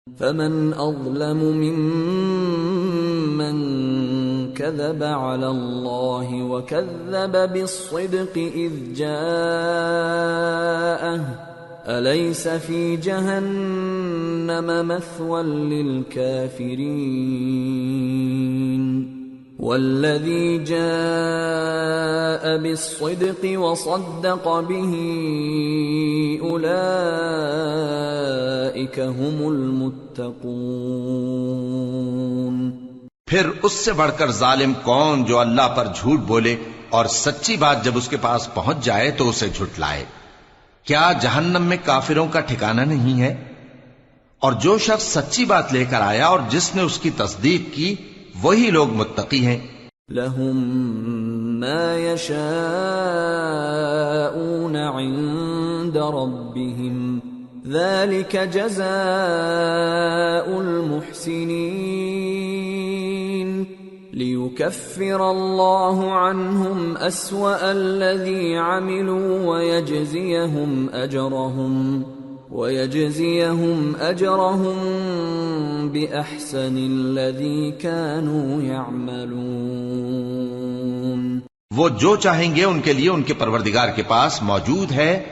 فمن أظلم ممن كذب على الله وكذب بالصدق إذ جاءه أليس في جهنم مثوى للكافرين والذي جاء بالصدق وصدق به أولئك هم المتقون۔ پھر اس سے بڑھ کر ظالم کون جو اللہ پر جھوٹ بولے اور سچی بات جب اس کے پاس پہنچ جائے تو اسے جھٹلائے۔ کیا جہنم میں کافروں کا ٹھکانہ نہیں ہے؟ اور جو شخص سچی بات لے کر آیا اور جس نے اس کی تصدیق کی وہی لوگ متقی ہیں۔ لهم ما يشاءون عند ربهم ذلك جزاء المحسنين ليكفر الله عنهم أسوأ الذي عملوا ويجزيهم أجرهم بأحسن الذي كانوا يعملون۔ وہ جو چاہیں گے ان کے لیے ان کے پروردگار کے پاس موجود ہے،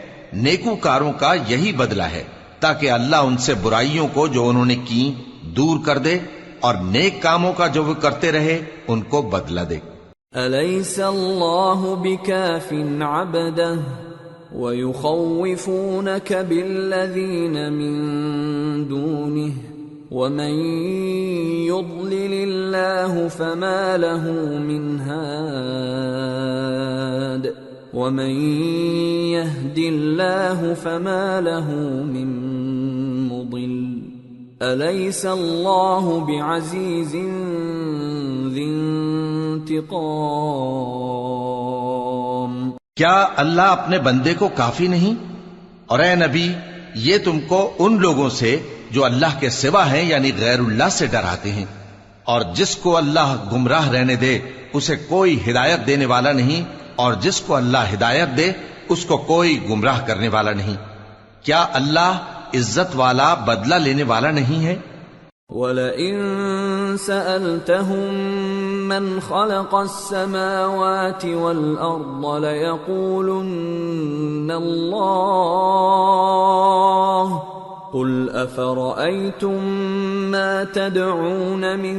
نیکوکاروں کا یہی بدلہ ہے، تاکہ اللہ ان سے برائیوں کو جو انہوں نے کی دور کر دے اور نیک کاموں کا جو وہ کرتے رہے ان کو بدلہ دے۔ أَلَيْسَ اللَّهُ بِكَافٍ عَبْدَهُ وَيُخَوِّفُونَكَ بِالَّذِينَ مِن دُونِهِ وَمَن يُضْلِلِ اللَّهُ فَمَا لَهُ مِنْ هَادٍ وَمَن يَهْدِ اللَّهُ فَمَا لَهُ مِن مُضِلٍّ أَلَيْسَ اللَّهُ بِعَزِيزٍ ذِي انتقام۔ کیا اللہ اپنے بندے کو کافی نہیں؟ اور اے نبی یہ تم کو ان لوگوں سے جو اللہ کے سوا ہیں یعنی غیر اللہ سے ڈراتے ہیں، اور جس کو اللہ گمراہ رہنے دے اسے کوئی ہدایت دینے والا نہیں، اور جس کو اللہ ہدایت دے اس کو کوئی گمراہ کرنے والا نہیں۔ کیا اللہ عزت والا بدلہ لینے والا نہیں ہے؟ وَلَئِن سَأَلْتَهُم مَّنْ خَلَقَ السَّمَاوَاتِ وَالْأَرْضَ لَيَقُولُنَّ اللَّهُ قُلْ أَفَرَأَيْتُم مَّا تَدْعُونَ مِن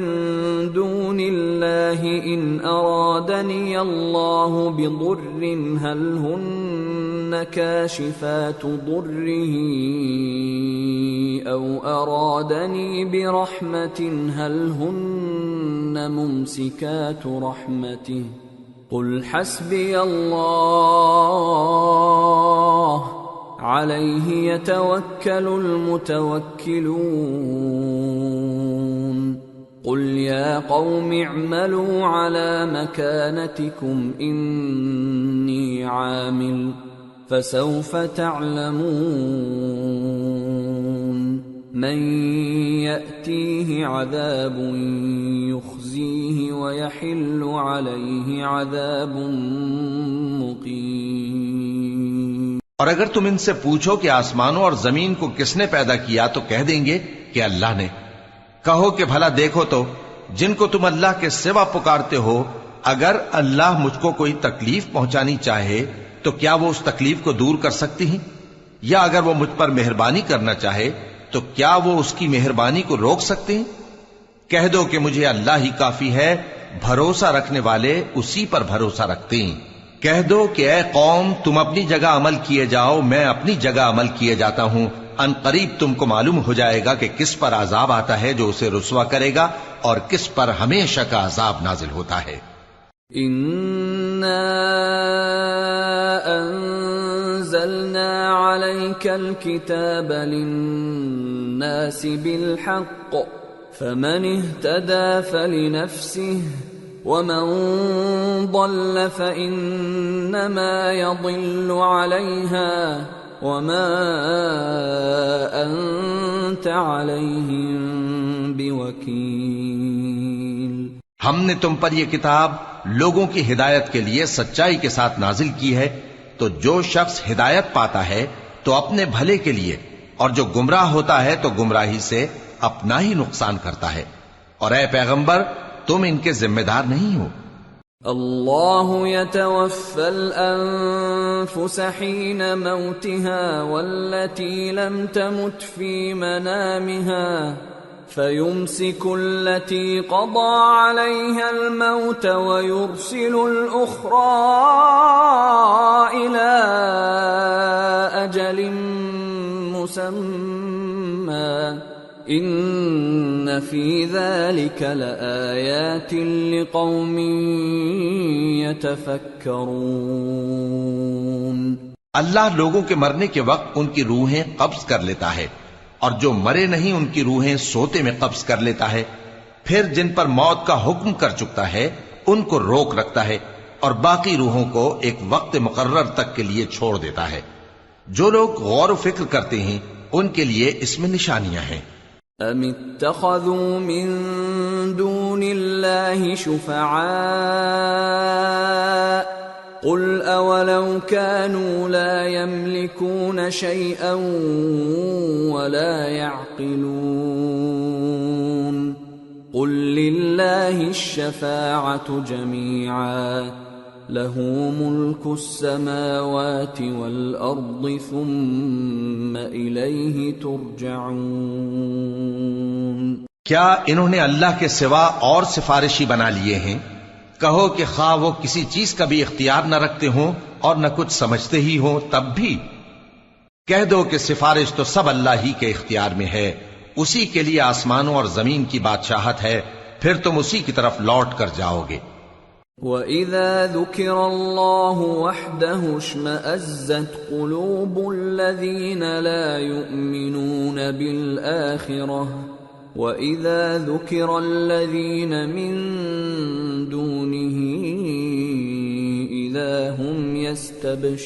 دُونِ اللَّهِ إِنْ أَرَادَنِيَ اللَّهُ بِضُرٍّ هَلْ هُنَّ كَاشِفَاتُ ضُرِّهِ أَوْ أَرَادَنِي بِرَحْمَةٍ هَلْ هُنَّ مُمْسِكَاتُ رَحْمَتِهِ قُلْ حَسْبِيَ اللَّهُ عَلَيْهِ يَتَوَكَّلُ الْمُتَوَكِّلُونَ قُلْ يَا قَوْمِ اعْمَلُوا عَلَى مَكَانَتِكُمْ إِنِّي عَامِلٌ فَسَوْفَ تَعْلَمُونَ مَن يَأْتِيهِ عَذَابٌ يُخْزِيهِ وَيَحِلُّ عَلَيْهِ عَذَابٌ مُقِيمٌ۔ اور اگر تم ان سے پوچھو کہ آسمانوں اور زمین کو کس نے پیدا کیا تو کہہ دیں گے کہ اللہ نے۔ کہو کہ بھلا دیکھو تو جن کو تم اللہ کے سوا پکارتے ہو، اگر اللہ مجھ کو کوئی تکلیف پہنچانی چاہے تو کیا وہ اس تکلیف کو دور کر سکتی ہیں؟ یا اگر وہ مجھ پر مہربانی کرنا چاہے تو کیا وہ اس کی مہربانی کو روک سکتے ہیں؟ کہہ دو کہ مجھے اللہ ہی کافی ہے، بھروسہ رکھنے والے اسی پر بھروسہ رکھتے ہیں۔ کہہ دو کہ اے قوم تم اپنی جگہ عمل کیے جاؤ، میں اپنی جگہ عمل کیے جاتا ہوں، ان قریب تم کو معلوم ہو جائے گا کہ کس پر عذاب آتا ہے جو اسے رسوا کرے گا اور کس پر ہمیشہ کا عذاب نازل ہوتا ہے۔ اِنَّا أَنزَلْنَا عَلَيْكَ الْكِتَابَ لِلنَّاسِ بِالْحَقِّ فَمَنِ اهْتَدَى فَلِنَفْسِهِ وَمَن ضَلَّ فَإِنَّمَا يَضِلُّ عَلَيْهَا وَمَا أَنتَ عَلَيْهِم بِوَكِيلٍ۔ ہم نے تم پر یہ کتاب لوگوں کی ہدایت کے لیے سچائی کے ساتھ نازل کی ہے، تو جو شخص ہدایت پاتا ہے تو اپنے بھلے کے لیے، اور جو گمراہ ہوتا ہے تو گمراہی سے اپنا ہی نقصان کرتا ہے، اور اے پیغمبر تم ان کے ذمہ دار نہیں ہو۔ اللہ يتوفى الأنفس حين موتها والتي لم تمت في منامها فيمسك التي قضى عليها الموت ويرسل الأخرى إلى أجل مسمى ان فی ذلک لآیات لقوم یتفکرون۔ اللہ لوگوں کے مرنے کے وقت ان کی روحیں قبض کر لیتا ہے، اور جو مرے نہیں ان کی روحیں سوتے میں قبض کر لیتا ہے، پھر جن پر موت کا حکم کر چکتا ہے ان کو روک رکھتا ہے، اور باقی روحوں کو ایک وقت مقرر تک کے لیے چھوڑ دیتا ہے۔ جو لوگ غور و فکر کرتے ہیں ان کے لیے اس میں نشانیاں ہیں۔ ام اتخذوا من دون اللہ شفعاء قل اولو كانوا لا يملكون شيئا ولا يعقلون قل لله الشفاعة جميعا له ملك السماوات والأرض ثم إليه ترجعون۔ کیا انہوں نے اللہ کے سوا اور سفارشی بنا لیے ہیں؟ کہو کہ خواہ وہ کسی چیز کا بھی اختیار نہ رکھتے ہوں اور نہ کچھ سمجھتے ہی ہوں تب بھی کہہ دو کہ سفارش تو سب اللہ ہی کے اختیار میں ہے، اسی کے لیے آسمانوں اور زمین کی بادشاہت ہے، پھر تم اسی کی طرف لوٹ کر جاؤ گے۔ وَإِذَا ذُكِرَ اللَّهُ وَحْدَهُ اشْمَأَزَّتْ قُلُوبُ الَّذِينَ لَا يُؤْمِنُونَ بِالْآخِرَةِ وَإِذَا ذُكِرَ الَّذِينَ مِن دُونِهِ إِذَا هُمْ يَسْتَبْشِرُونَ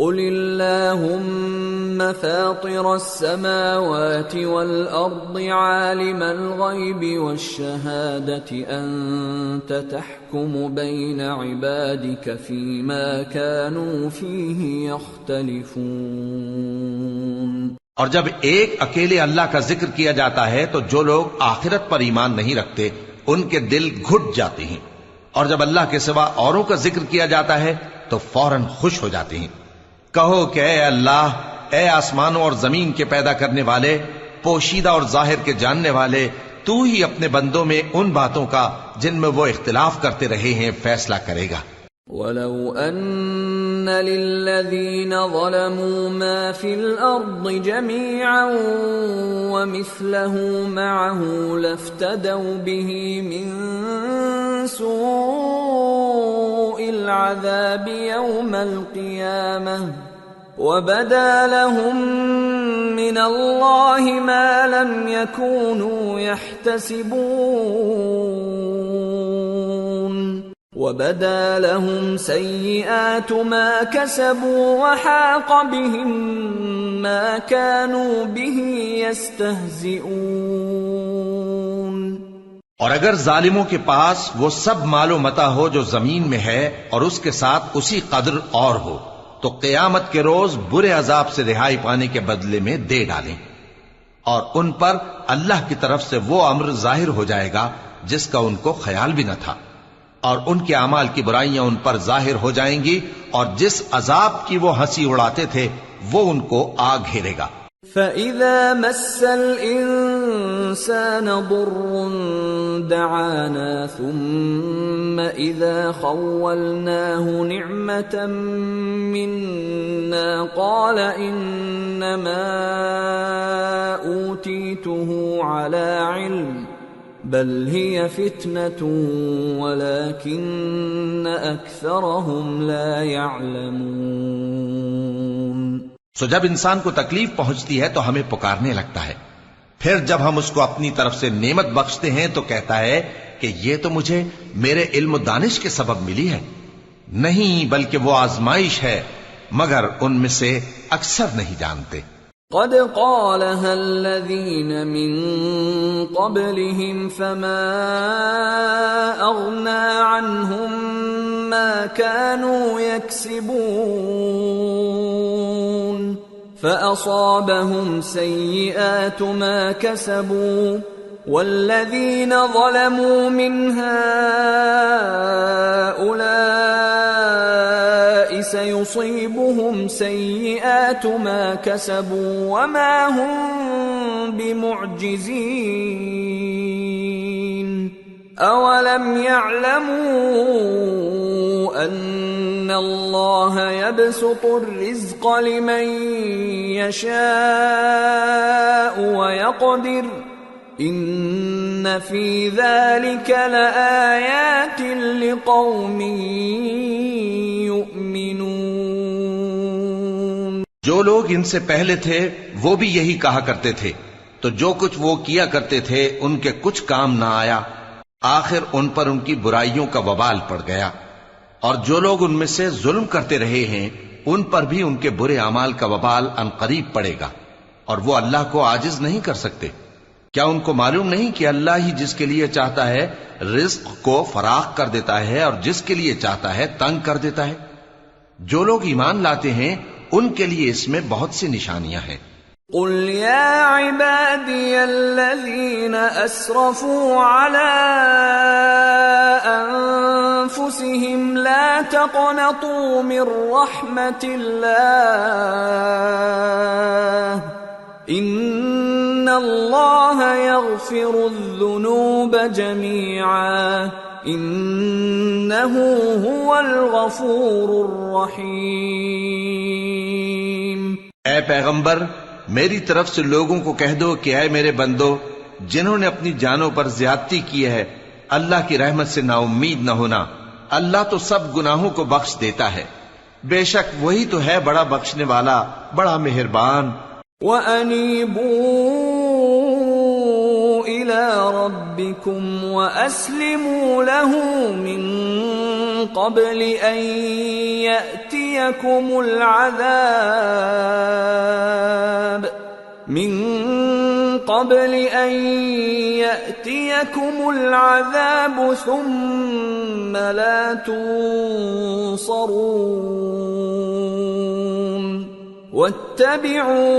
قُلِ اللَّهُمَّ فَاطِرَ السَّمَاوَاتِ وَالْأَرْضِ عَالِمَ الْغَيْبِ وَالشَّهَادَةِ أَنْتَ تَحْكُمُ بَيْنَ عِبَادِكَ فِيمَا كَانُوا فِيهِ يَخْتَلِفُونَ۔ اور جب ایک اکیلے اللہ کا ذکر کیا جاتا ہے تو جو لوگ آخرت پر ایمان نہیں رکھتے ان کے دل گھٹ جاتے ہیں، اور جب اللہ کے سوا اوروں کا ذکر کیا جاتا ہے تو فوراً خوش ہو جاتے ہیں۔ کہو کہ اے اللہ، اے آسمانوں اور زمین کے پیدا کرنے والے، پوشیدہ اور ظاہر کے جاننے والے، تو ہی اپنے بندوں میں ان باتوں کا جن میں وہ اختلاف کرتے رہے ہیں فیصلہ کرے گا۔ وَلَوْ أَنَّ لِلَّذِينَ ظَلَمُوا مَا فِي الْأَرْضِ جَمِيعًا وَمِثْلَهُ مَعَهُ لَافْتَدَوْا بِهِ مِنْ سُوءِ الْعَذَابِ يَوْمَ الْقِيَامَةِ وَبَدَا لَهُم مِّنَ اللَّهِ مَا لَمْ يَكُونُوا يَحْتَسِبُونَ وَبَدَا لَهُمْ سَيِّئَاتُ مَا كَسَبُوا وَحَاقَ بِهِمْ مَا كَانُوا بِهِ يَسْتَهْزِئُونَ۔ اور اگر ظالموں کے پاس وہ سب مال و متاع ہو جو زمین میں ہے اور اس کے ساتھ اسی قدر اور ہو تو قیامت کے روز برے عذاب سے رہائی پانے کے بدلے میں دے ڈالیں، اور ان پر اللہ کی طرف سے وہ امر ظاہر ہو جائے گا جس کا ان کو خیال بھی نہ تھا، اور ان کے اعمال کی برائیاں ان پر ظاہر ہو جائیں گی، اور جس عذاب کی وہ ہنسی اڑاتے تھے وہ ان کو آ گھیرے گا۔ فَإِذَا مَسَّ الْإِنسَانَ ضُرٌّ دَعَانَا ثُمَّ إِذَا خَوَّلْنَاهُ نِعْمَةً مِنَّا قَالَ إِنَّمَا أُوتِيتُهُ عَلَى عِلْمٍ بل هي فتنة ولكن أكثرهم لا يعلمون۔ سو جب انسان کو تکلیف پہنچتی ہے تو ہمیں پکارنے لگتا ہے، پھر جب ہم اس کو اپنی طرف سے نعمت بخشتے ہیں تو کہتا ہے کہ یہ تو مجھے میرے علم و دانش کے سبب ملی ہے، نہیں بلکہ وہ آزمائش ہے، مگر ان میں سے اکثر نہیں جانتے۔ قد قالها الذين من قبلهم فما أغنى عنهم ما كانوا يكسبون فأصابهم سيئات ما كسبوا والذين ظلموا من هؤلاء سيصيبهم سيئات ما كسبوا وما هم بمعجزين أولم يعلموا أن الله يبسط الرزق لمن يشاء ويقدر إن في ذلك لآيات لقوم يؤمنون۔ جو لوگ ان سے پہلے تھے وہ بھی یہی کہا کرتے تھے، تو جو کچھ وہ کیا کرتے تھے ان کے کچھ کام نہ آیا، آخر ان پر ان کی برائیوں کا وبال پڑ گیا۔ اور جو لوگ ان میں سے ظلم کرتے رہے ہیں ان پر بھی ان کے برے اعمال کا وبال عنقریب پڑے گا، اور وہ اللہ کو عاجز نہیں کر سکتے۔ کیا ان کو معلوم نہیں کہ اللہ ہی جس کے لیے چاہتا ہے رزق کو فراخ کر دیتا ہے اور جس کے لیے چاہتا ہے تنگ کر دیتا ہے؟ جو لوگ ایمان لاتے ہیں ان کے لیے اس میں بہت سی نشانیاں ہیں۔ قل يا عبادي الذين أسرفوا على أنفسهم لا تقنطوا من رحمة الله إن الله يغفر الذنوب جميعا إنه هو الغفور الرحيم۔ اے پیغمبر، میری طرف سے لوگوں کو کہہ دو کہ اے میرے بندو، جنہوں نے اپنی جانوں پر زیادتی کی ہے، اللہ کی رحمت سے نا امید نہ ہونا۔ اللہ تو سب گناہوں کو بخش دیتا ہے، بے شک وہی تو ہے بڑا بخشنے والا، بڑا مہربان۔ وَأَنِيبُوا إِلَى رَبِّكُمْ وَأَسْلِمُوا لَهُ مِن قَبْلِ أَن يَأْتِيَكُمُ الْعَذَابُ ثُمَّ لَا تُنصَرُونَ وَاتَّبِعُوا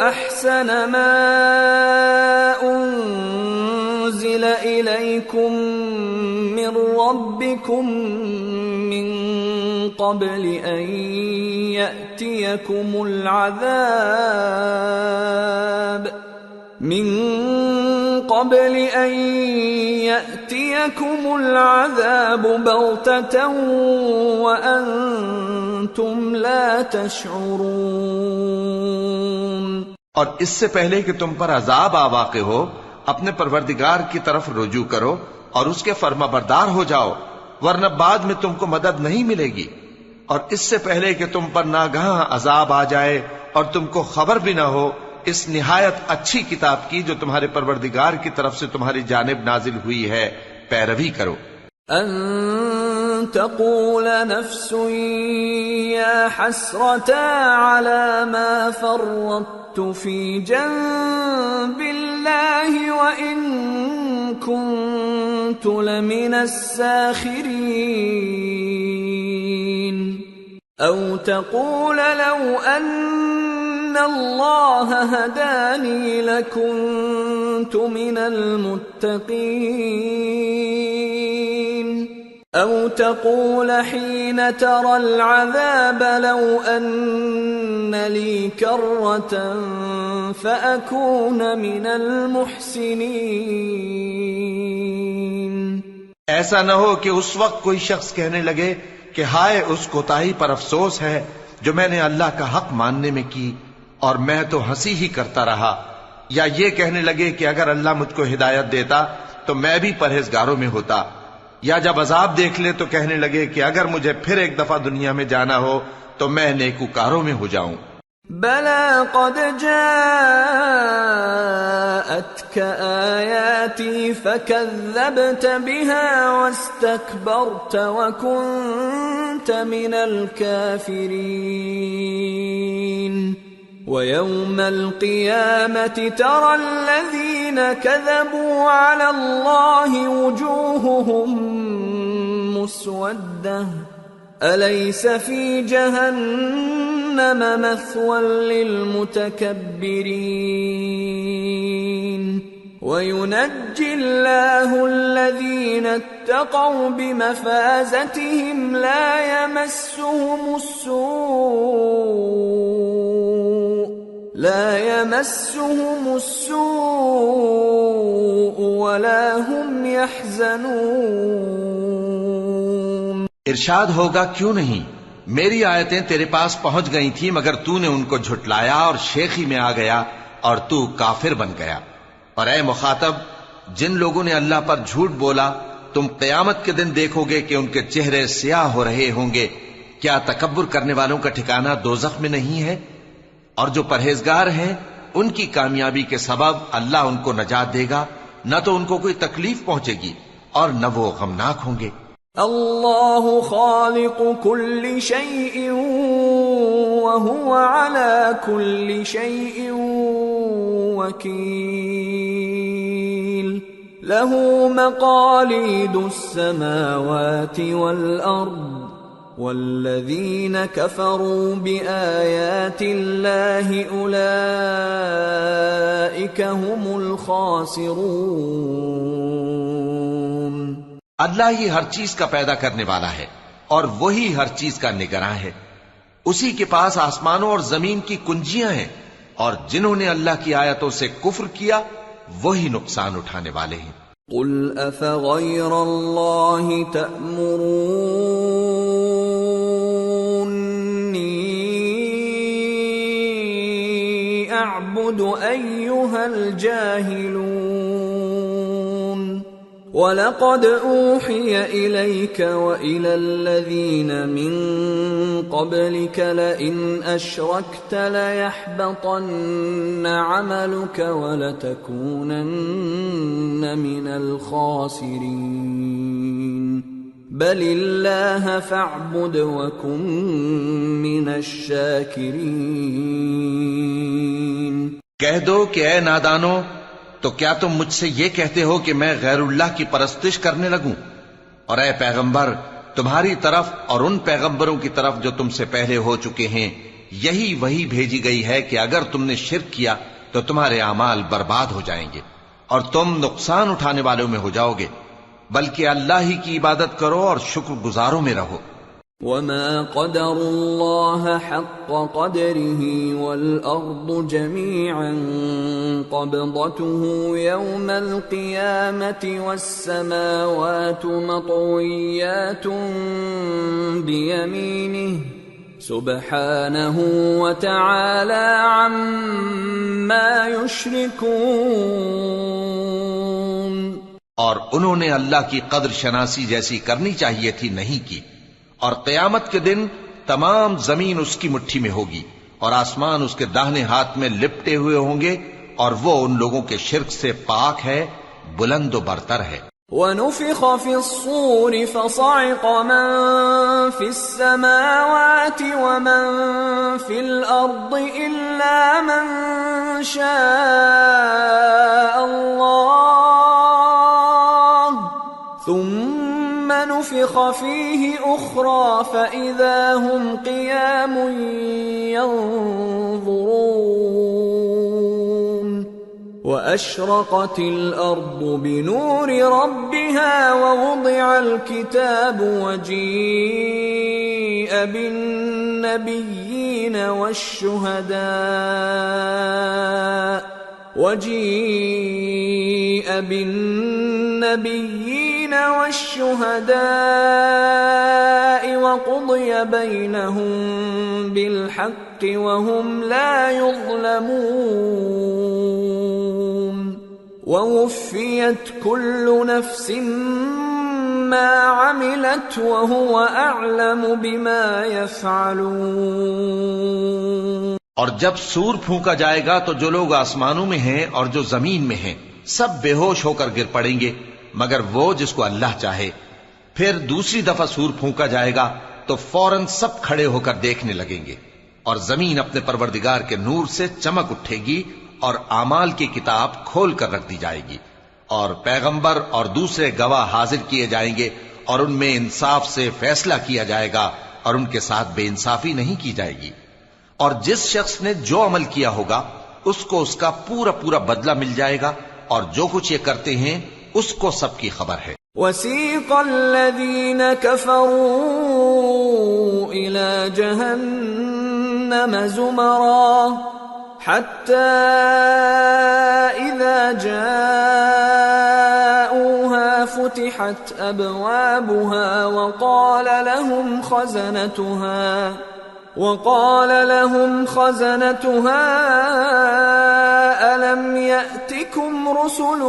أَحْسَنَ مَا أُنزِلَ إِلَيْكُم مِّن رَّبِّكُم مِّن قَبْلِ أَن يَأْتِيَكُمُ الْعَذَابُ بَغْتَةً وَأَنتُمْ لَا تَشْعُرُونَ۔ اور اس سے پہلے کہ تم پر عذاب آ واقع ہو، اپنے پروردگار کی طرف رجوع کرو اور اس کے فرما بردار ہو جاؤ، ورنہ بعد میں تم کو مدد نہیں ملے گی۔ اور اس سے پہلے کہ تم پر ناگہاں عذاب آ جائے اور تم کو خبر بھی نہ ہو، اس نہایت اچھی کتاب کی جو تمہارے پروردگار کی طرف سے تمہاری جانب نازل ہوئی ہے پیروی کرو۔ ان تقول نفس یا حسرتا علی ما فرطت فی جنب اللہ وان كنت لمن الساخرین او تقول لو ان اللہ ہدانی لکنت من المتقین او تقول حین ترى العذاب لو ان لی کرة فأکون من المحسنین۔ ایسا نہ ہو کہ اس وقت کوئی شخص کہنے لگے کہ ہائے اس کوتاہی پر افسوس ہے جو میں نے اللہ کا حق ماننے میں کی اور میں تو ہنسی ہی کرتا رہا، یا یہ کہنے لگے کہ اگر اللہ مجھ کو ہدایت دیتا تو میں بھی پرہیزگاروں میں ہوتا، یا جب عذاب دیکھ لے تو کہنے لگے کہ اگر مجھے پھر ایک دفعہ دنیا میں جانا ہو تو میں نیکوکاروں میں ہو جاؤں۔ بلى قد جاءتك آياتي فكذبت بها واستكبرت وكنت من الكافرين ويوم القيامة ترى الذين كذبوا على الله وجوههم مسودة أليس في جهنم مثوى للمتكبرين وينجي الله الذين اتقوا بمفازتهم لا يمسهم السوء ولا هم يحزنون۔ ارشاد ہوگا کیوں نہیں، میری آیتیں تیرے پاس پہنچ گئی تھی مگر تو نے ان کو جھٹلایا اور شیخی میں آ گیا اور تو کافر بن گیا۔ اور اے مخاطب، جن لوگوں نے اللہ پر جھوٹ بولا تم قیامت کے دن دیکھو گے کہ ان کے چہرے سیاہ ہو رہے ہوں گے۔ کیا تکبر کرنے والوں کا ٹھکانہ دوزخ میں نہیں ہے؟ اور جو پرہیزگار ہیں ان کی کامیابی کے سبب اللہ ان کو نجات دے گا، نہ تو ان کو کوئی تکلیف پہنچے گی اور نہ وہ غمناک ہوں گے۔ اللہ خالق كل شيء وهو على كل شيء وكيل له مقاليد السماوات والأرض والذين كفروا بآيات الله أولئك هم الخاسرون۔ اللہ ہی ہر چیز کا پیدا کرنے والا ہے اور وہی ہر چیز کا نگراں ہے۔ اسی کے پاس آسمانوں اور زمین کی کنجیاں ہیں، اور جنہوں نے اللہ کی آیتوں سے کفر کیا وہی نقصان اٹھانے والے ہیں۔ قل افغیر اللہ تأمرونی اعبد ایہا الجاہلون وَلَقَدْ أُوحِيَ إِلَيْكَ وَإِلَى الَّذِينَ مِن قَبْلِكَ لَئِنْ أَشْرَكْتَ لَيَحْبَطَنَّ عَمَلُكَ وَلَتَكُونَنَّ مِنَ الْخَاسِرِينَ بَلِ اللَّهَ فَاعْبُدْ وَكُن مِّنَ الشَّاكِرِينَ۔ کہہ دو کہ اے نادانو، تو کیا تم مجھ سے یہ کہتے ہو کہ میں غیر اللہ کی پرستش کرنے لگوں؟ اور اے پیغمبر، تمہاری طرف اور ان پیغمبروں کی طرف جو تم سے پہلے ہو چکے ہیں یہی وہی بھیجی گئی ہے کہ اگر تم نے شرک کیا تو تمہارے اعمال برباد ہو جائیں گے اور تم نقصان اٹھانے والوں میں ہو جاؤ گے، بلکہ اللہ ہی کی عبادت کرو اور شکر گزاروں میں رہو۔ وما قدر الله حق قدره والأرض جميعا قبضته يوم القيامة والسماوات مطويات بيمينه سبحانه وتعالى عما يشركون۔ اور انہوں نے اللہ کی قدر شناسی جیسی کرنی چاہیے تھی نہیں کی، اور قیامت کے دن تمام زمین اس کی مٹھی میں ہوگی اور آسمان اس کے داہنے ہاتھ میں لپٹے ہوئے ہوں گے، اور وہ ان لوگوں کے شرک سے پاک ہے، بلند و برتر ہے۔ وَنُفِخَ فِي الصُّورِ فَصَعِقَ مَن فِي السَّمَاوَاتِ وَمَن فِي الْأَرْضِ إِلَّا مَن شَاءَ اللَّهُ ثُمَّ نُفِخَ فِيهِ أُخْرَى فَإِذَا هُمْ قِيَامٌ يَنظُرُونَ وَأَشْرَقَتِ الْأَرْضُ بِنُورِ رَبِّهَا وَوُضِعَ الْكِتَابُ وَجِيءَ بِالنَّبِيِّينَ والشهداء وقضي بينهم بالحق وهم لا يظلمون ووفيت كل نفس ما عملت وهو أعلم بما يفعلون۔ اور جب سور پھونکا جائے گا تو جو لوگ آسمانوں میں ہیں اور جو زمین میں ہیں سب بے ہوش ہو کر گر پڑیں گے مگر وہ جس کو اللہ چاہے۔ پھر دوسری دفعہ سور پھونکا جائے گا تو فوراً سب کھڑے ہو کر دیکھنے لگیں گے، اور زمین اپنے پروردگار کے نور سے چمک اٹھے گی اور اعمال کی کتاب کھول کر رکھ دی جائے گی، اور پیغمبر اور دوسرے گواہ حاضر کیے جائیں گے، اور ان میں انصاف سے فیصلہ کیا جائے گا اور ان کے ساتھ بے انصافی نہیں کی جائے گی۔ اور جس شخص نے جو عمل کیا ہوگا اس کو اس کا پورا پورا بدلہ مل جائے گا، اور جو کچھ یہ کرتے ہیں اس کو سب کی خبر ہے۔ وَسِيقَ الَّذِينَ كَفَرُوا إِلَى جَهَنَّمَ زُمَرًا حَتَّى إِذَا جَاءُوهَا فُتِحَتْ أَبْوَابُهَا وقال لهم خزنتها ألم يأتكم رسل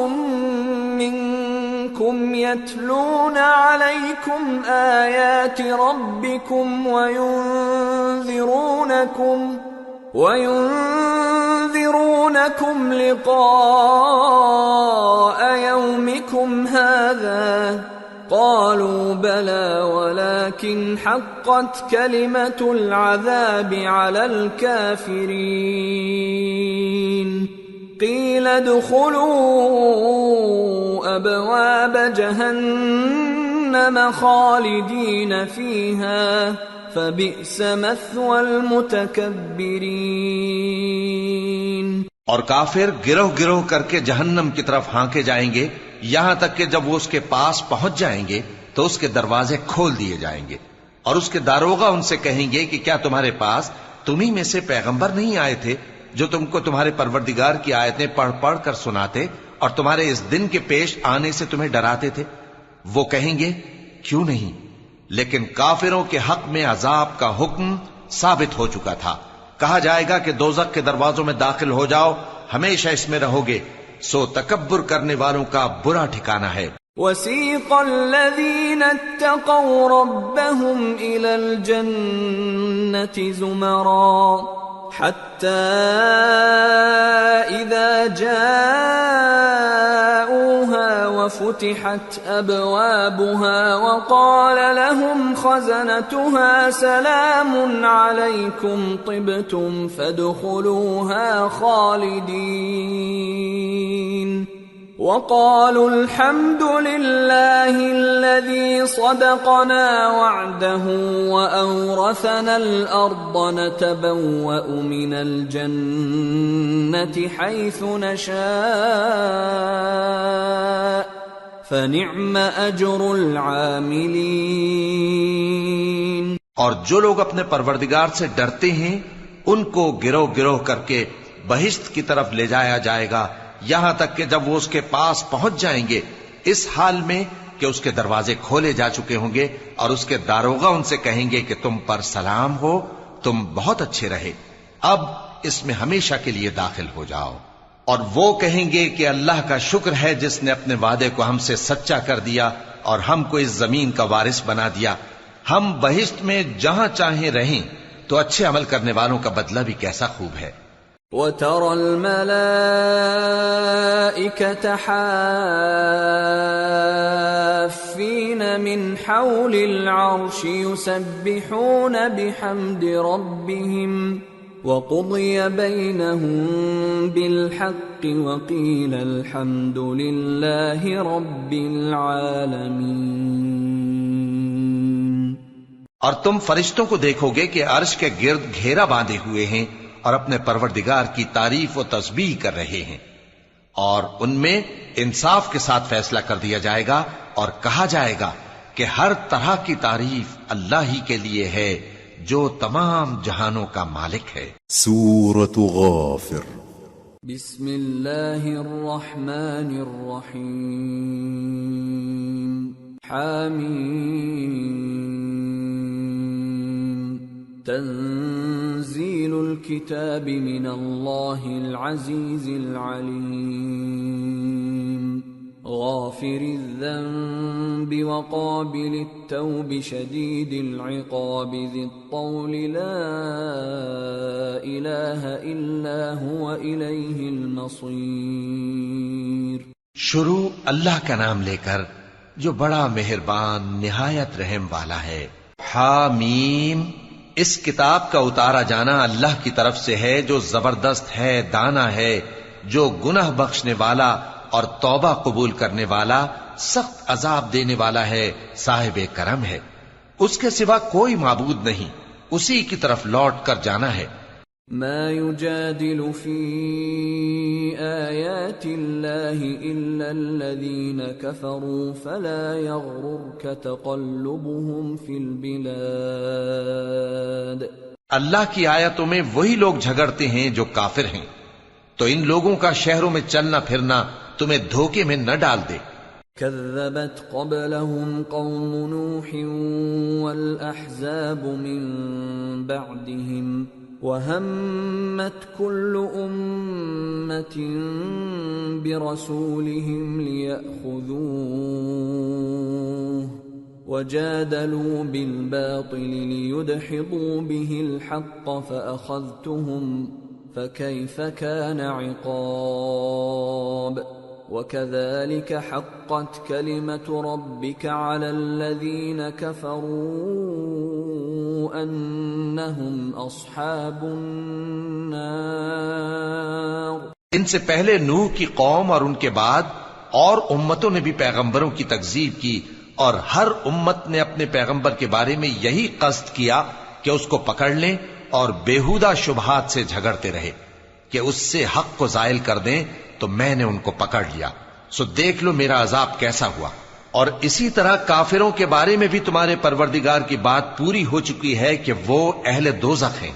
منكم يتلون عليكم آيات ربكم وينذرونكم لقاء يومكم هذا قالوا بلى ولكن حقت كلمة العذاب على الكافرين قيل ادخلوا أبواب جهنم خالدين فيها فبئس مثوى المتكبرين۔ اور کافر گروہ گروہ کر کے جہنم کی طرف ہانکے جائیں گے، یہاں تک کہ جب وہ اس کے پاس پہنچ جائیں گے تو اس کے دروازے کھول دیے جائیں گے، اور اس کے داروغہ ان سے کہیں گے کہ کیا تمہارے پاس تمہیں میں سے پیغمبر نہیں آئے تھے جو تم کو تمہارے پروردگار کی آیتیں پڑھ پڑھ کر سناتے اور تمہارے اس دن کے پیش آنے سے تمہیں ڈراتے تھے؟ وہ کہیں گے کیوں نہیں، لیکن کافروں کے حق میں عذاب کا حکم ثابت ہو چکا تھا۔ کہا جائے گا کہ دوزخ کے دروازوں میں داخل ہو جاؤ، ہمیشہ اس میں رہو گے، سو تکبر کرنے والوں کا برا ٹھکانہ ہے۔ وَسِيقَ الَّذِينَ اتَّقَوْا رَبَّهُمْ إِلَى الْجَنَّةِ زُمَرًا حَتَّى إِذَا جَاءُوهَا وَفُتِحَتْ أَبْوَابُهَا وَقَالَ لَهُمْ خَزَنَتُهَا سَلَامٌ عَلَيْكُمْ طِبْتُمْ فَادْخُلُوهَا خَالِدِينَ وَقَالُوا الْحَمْدُ لِلَّهِ الَّذِي صَدَقَنَا وَعْدَهُ وَأَوْرَثَنَا الْأَرْضَ نَتَبَوَّأُ مِنَ الْجَنَّةِ حَيْثُ نَشَاءُ فَنِعْمَ أَجْرُ الْعَامِلِينَ۔ اور جو لوگ اپنے پروردگار سے ڈرتے ہیں ان کو گروہ گروہ کر کے بہشت کی طرف لے جایا جائے گا، یہاں تک کہ جب وہ اس کے پاس پہنچ جائیں گے اس حال میں کہ اس کے دروازے کھولے جا چکے ہوں گے، اور اس کے داروغہ ان سے کہیں گے کہ تم پر سلام ہو، تم بہت اچھے رہے، اب اس میں ہمیشہ کے لیے داخل ہو جاؤ۔ اور وہ کہیں گے کہ اللہ کا شکر ہے جس نے اپنے وعدے کو ہم سے سچا کر دیا اور ہم کو اس زمین کا وارث بنا دیا، ہم بہشت میں جہاں چاہیں رہیں، تو اچھے عمل کرنے والوں کا بدلہ بھی کیسا خوب ہے۔ وَتَرَى الْمَلَائِكَةَ حَافِّينَ مِنْ حَوْلِ الْعَرْشِ يُسَبِّحُونَ بِحَمْدِ رَبِّهِمْ وَقُضِيَ بَيْنَهُم بِالْحَقِّ وَقِيلَ الْحَمْدُ لِلَّهِ رَبِّ الْعَالَمِينَ۔ اور تم فرشتوں کو دیکھو گے کہ عرش کے گرد گھیرا باندھے ہوئے ہیں اور اپنے پروردگار کی تعریف و تسبیح کر رہے ہیں، اور ان میں انصاف کے ساتھ فیصلہ کر دیا جائے گا، اور کہا جائے گا کہ ہر طرح کی تعریف اللہ ہی کے لیے ہے جو تمام جہانوں کا مالک ہے۔ سورة غافر۔ بسم اللہ الرحمن الرحیم۔ حامیم۔ تنزیل الكتاب من اللہ العزیز العلیم۔ غافر الذنب وقابل التوب شدید العقاب ذی الطول لا الہ الا هو الیہ المصیر۔ شروع اللہ کا نام لے کر جو بڑا مہربان نہایت رحم والا ہے۔ حامیم، اس کتاب کا اتارا جانا اللہ کی طرف سے ہے جو زبردست ہے، دانا ہے، جو گناہ بخشنے والا اور توبہ قبول کرنے والا، سخت عذاب دینے والا ہے، صاحب کرم ہے۔ اس کے سوا کوئی معبود نہیں، اسی کی طرف لوٹ کر جانا ہے۔ ما يجادل في آيات الله إلا الذين كفروا فلا يغررك تقلبهم في البلاد. اللہ کی آیتوں میں وہی لوگ جھگڑتے ہیں جو کافر ہیں، تو ان لوگوں کا شہروں میں چلنا پھرنا تمہیں دھوکے میں نہ ڈال دے. كذبت قبلهم قوم نوح والأحزاب من بعدهم وهمت كل أمة برسولهم ليأخذوه وجادلوا بالباطل ليدحضوا به الحق فأخذتهم فكيف كان عقاب. وكذلك حقت كلمة ربك على الذين كفروا أنهم أصحاب النار. ان سے پہلے نوح کی قوم اور ان کے بعد اور امتوں نے بھی پیغمبروں کی تکذیب کی، اور ہر امت نے اپنے پیغمبر کے بارے میں یہی قصد کیا کہ اس کو پکڑ لیں اور بیہودہ شبہات سے جھگڑتے رہے کہ اس سے حق کو زائل کر دیں، تو میں نے ان کو پکڑ لیا. سو دیکھ لو میرا عذاب کیسا ہوا. اور اسی طرح کافروں کے بارے میں بھی تمہارے پروردگار کی بات پوری ہو چکی ہے کہ وہ اہل دوزخ ہیں.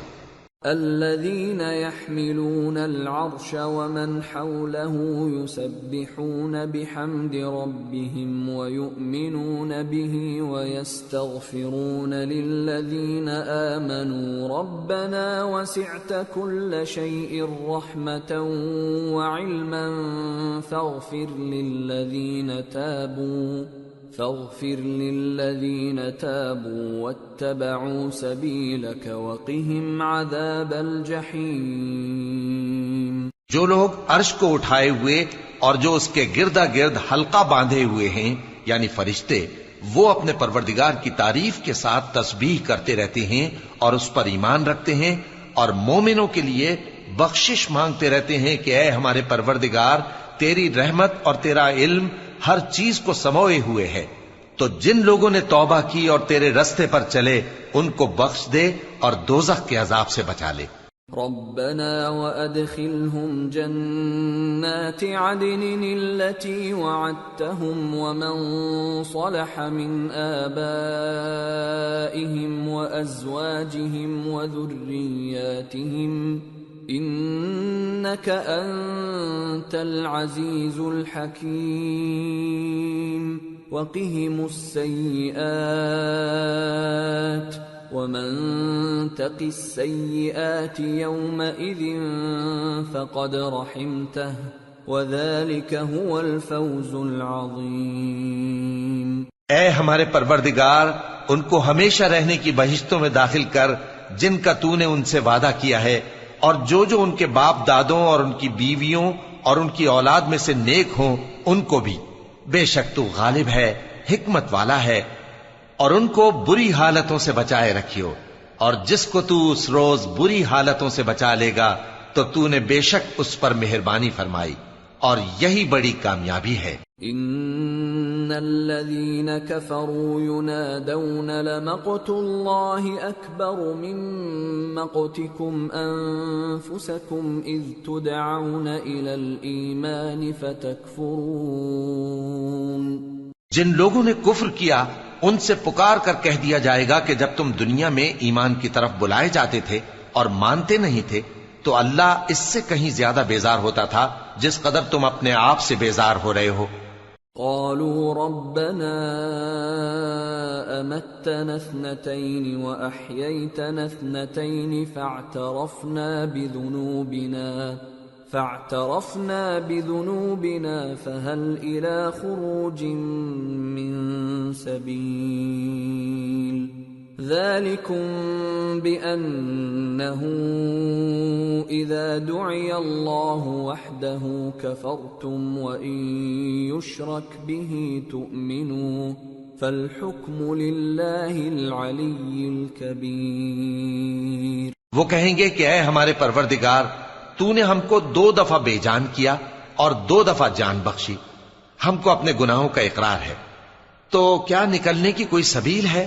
الذين يحملون العرش ومن حوله يسبحون بحمد ربهم ويؤمنون به ويستغفرون للذين آمنوا ربنا وسعت كل شيء رحمة وعلما فاغفر للذين تابوا واتبعوا سبيلك وقهم عذاب الجحيم. جو لوگ عرش کو اٹھائے ہوئے اور جو اس کے گردا گرد حلقہ باندھے ہوئے ہیں یعنی فرشتے، وہ اپنے پروردگار کی تعریف کے ساتھ تسبیح کرتے رہتے ہیں اور اس پر ایمان رکھتے ہیں، اور مومنوں کے لیے بخشش مانگتے رہتے ہیں کہ اے ہمارے پروردگار، تیری رحمت اور تیرا علم ہر چیز کو سموئے ہوئے ہے، تو جن لوگوں نے توبہ کی اور تیرے رستے پر چلے ان کو بخش دے اور دوزخ کے عذاب سے بچا لے. ربنا وادخلهم جنات عدن التي وعدتهم ومن صلح من آبائهم وأزواجهم وذرياتهم إنك أنت العزيز الحكيم. وقهم السيئات ومن تق السيئات يومئذ فقد رحمته وذلك هو الفوز العظيم. اے ہمارے پروردگار، ان کو ہمیشہ رہنے کی بہشتوں میں داخل کر جن کا تو نے ان سے وعدہ کیا ہے، اور جو ان کے باپ دادوں اور ان کی بیویوں اور ان کی اولاد میں سے نیک ہوں ان کو بھی. بے شک تو غالب ہے، حکمت والا ہے. اور ان کو بری حالتوں سے بچائے رکھیو، اور جس کو تو اس روز بری حالتوں سے بچا لے گا تو تو نے بے شک اس پر مہربانی فرمائی، اور یہی بڑی کامیابی ہے. ان الذين كفروا ينادون لمقت الله اكبر من مقتكم انفسكم اذ تدعون الى الايمان فتكفرون. جن لوگوں نے کفر کیا ان سے پکار کر کہہ دیا جائے گا کہ جب تم دنیا میں ایمان کی طرف بلائے جاتے تھے اور مانتے نہیں تھے تو اللہ اس سے کہیں زیادہ بیزار ہوتا تھا جس قدر تم اپنے آپ سے بیزار ہو رہے ہو. قالوا ربنا امتنا اثنتين واحييتنا اثنتين فاعترفنا بذنوبنا فهل الى خروج من سبيل. ذلكم بأنه إذا دعي الله وحده كفرتم وإن يشرك به تؤمنوا فالحكم لله العلي الكبير. وہ کہیں گے کہ اے ہمارے پروردگار، تو نے ہم کو 2 دفعہ بے جان کیا اور 2 دفعہ جان بخشی، ہم کو اپنے گناہوں کا اقرار ہے، تو کیا نکلنے کی کوئی سبیل ہے؟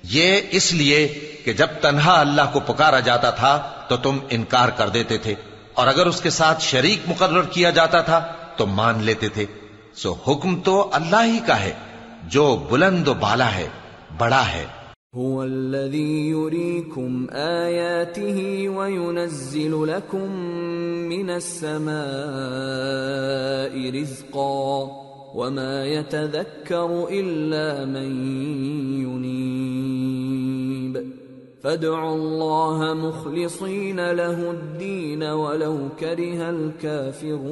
یہ اس لیے کہ جب تنہا اللہ کو پکارا جاتا تھا تو تم انکار کر دیتے تھے، اور اگر اس کے ساتھ شریک مقرر کیا جاتا تھا تو مان لیتے تھے۔ سو حکم تو اللہ ہی کا ہے جو بلند و بالا ہے، بڑا ہے۔ هو الذي يريكم آياته وينزل لكم من السماء رزقا وما يتذكر إلا من ينيب فادعوا الله مخلصين له الدين ولو كره الكافرون۔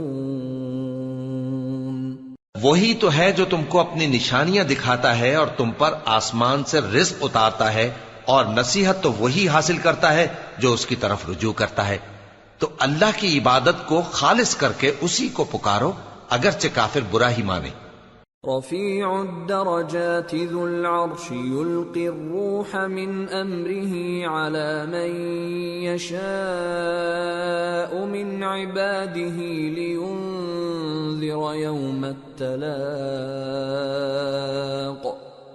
وہی تو ہے جو تم کو اپنی نشانیاں دکھاتا ہے اور تم پر آسمان سے رزق اتارتا ہے، اور نصیحت تو وہی حاصل کرتا ہے جو اس کی طرف رجوع کرتا ہے۔ تو اللہ کی عبادت کو خالص کر کے اسی کو پکارو، اگرچہ کافر برا ہی مانے۔ رفیع الدرجات ذو العرش يلقي الروح من امره على من يشاء من عباده لينذر يوم التلاق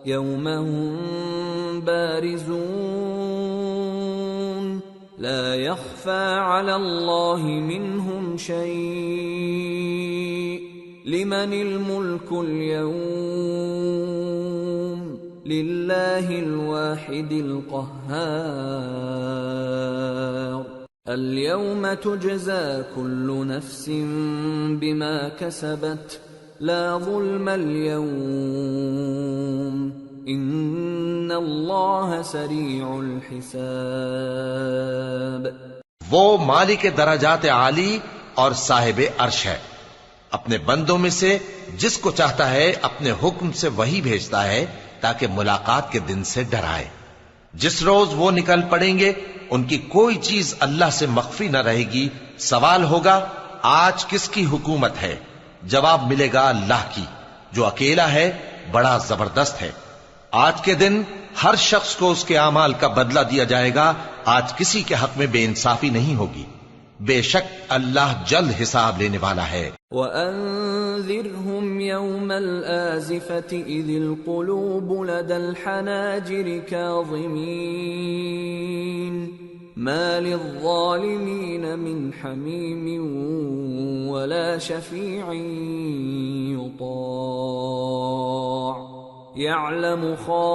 يوم هم بارزون لا يخفى على الله منهم شيء لمن الملك اليوم لله الواحد القهار اليوم تجزى كل نفس بما كسبت لا ظلم اليوم ان الله سريع الحساب۔ وہ مالک درجات عالی اور صاحب عرش ہے، اپنے بندوں میں سے جس کو چاہتا ہے اپنے حکم سے وہی بھیجتا ہے تاکہ ملاقات کے دن سے ڈرائے۔ جس روز وہ نکل پڑیں گے ان کی کوئی چیز اللہ سے مخفی نہ رہے گی۔ سوال ہوگا آج کس کی حکومت ہے؟ جواب ملے گا اللہ کی جو اکیلا ہے، بڑا زبردست ہے۔ آج کے دن ہر شخص کو اس کے اعمال کا بدلہ دیا جائے گا، آج کسی کے حق میں بے انصافی نہیں ہوگی۔ بے شک اللہ جلد حساب لینے والا ہے۔ وَأَنذِرْهُمْ يَوْمَ الْآزِفَةِ إِذِ الْقُلُوبُ لَدَى الْحَنَاجِرِ كَاظِمِينَ مَا لِلظَّالِمِينَ مِنْ حَمِيمٍ وَلَا شَفِيعٍ يُطَاعُ يَعْلَمُ خَائِنَةَ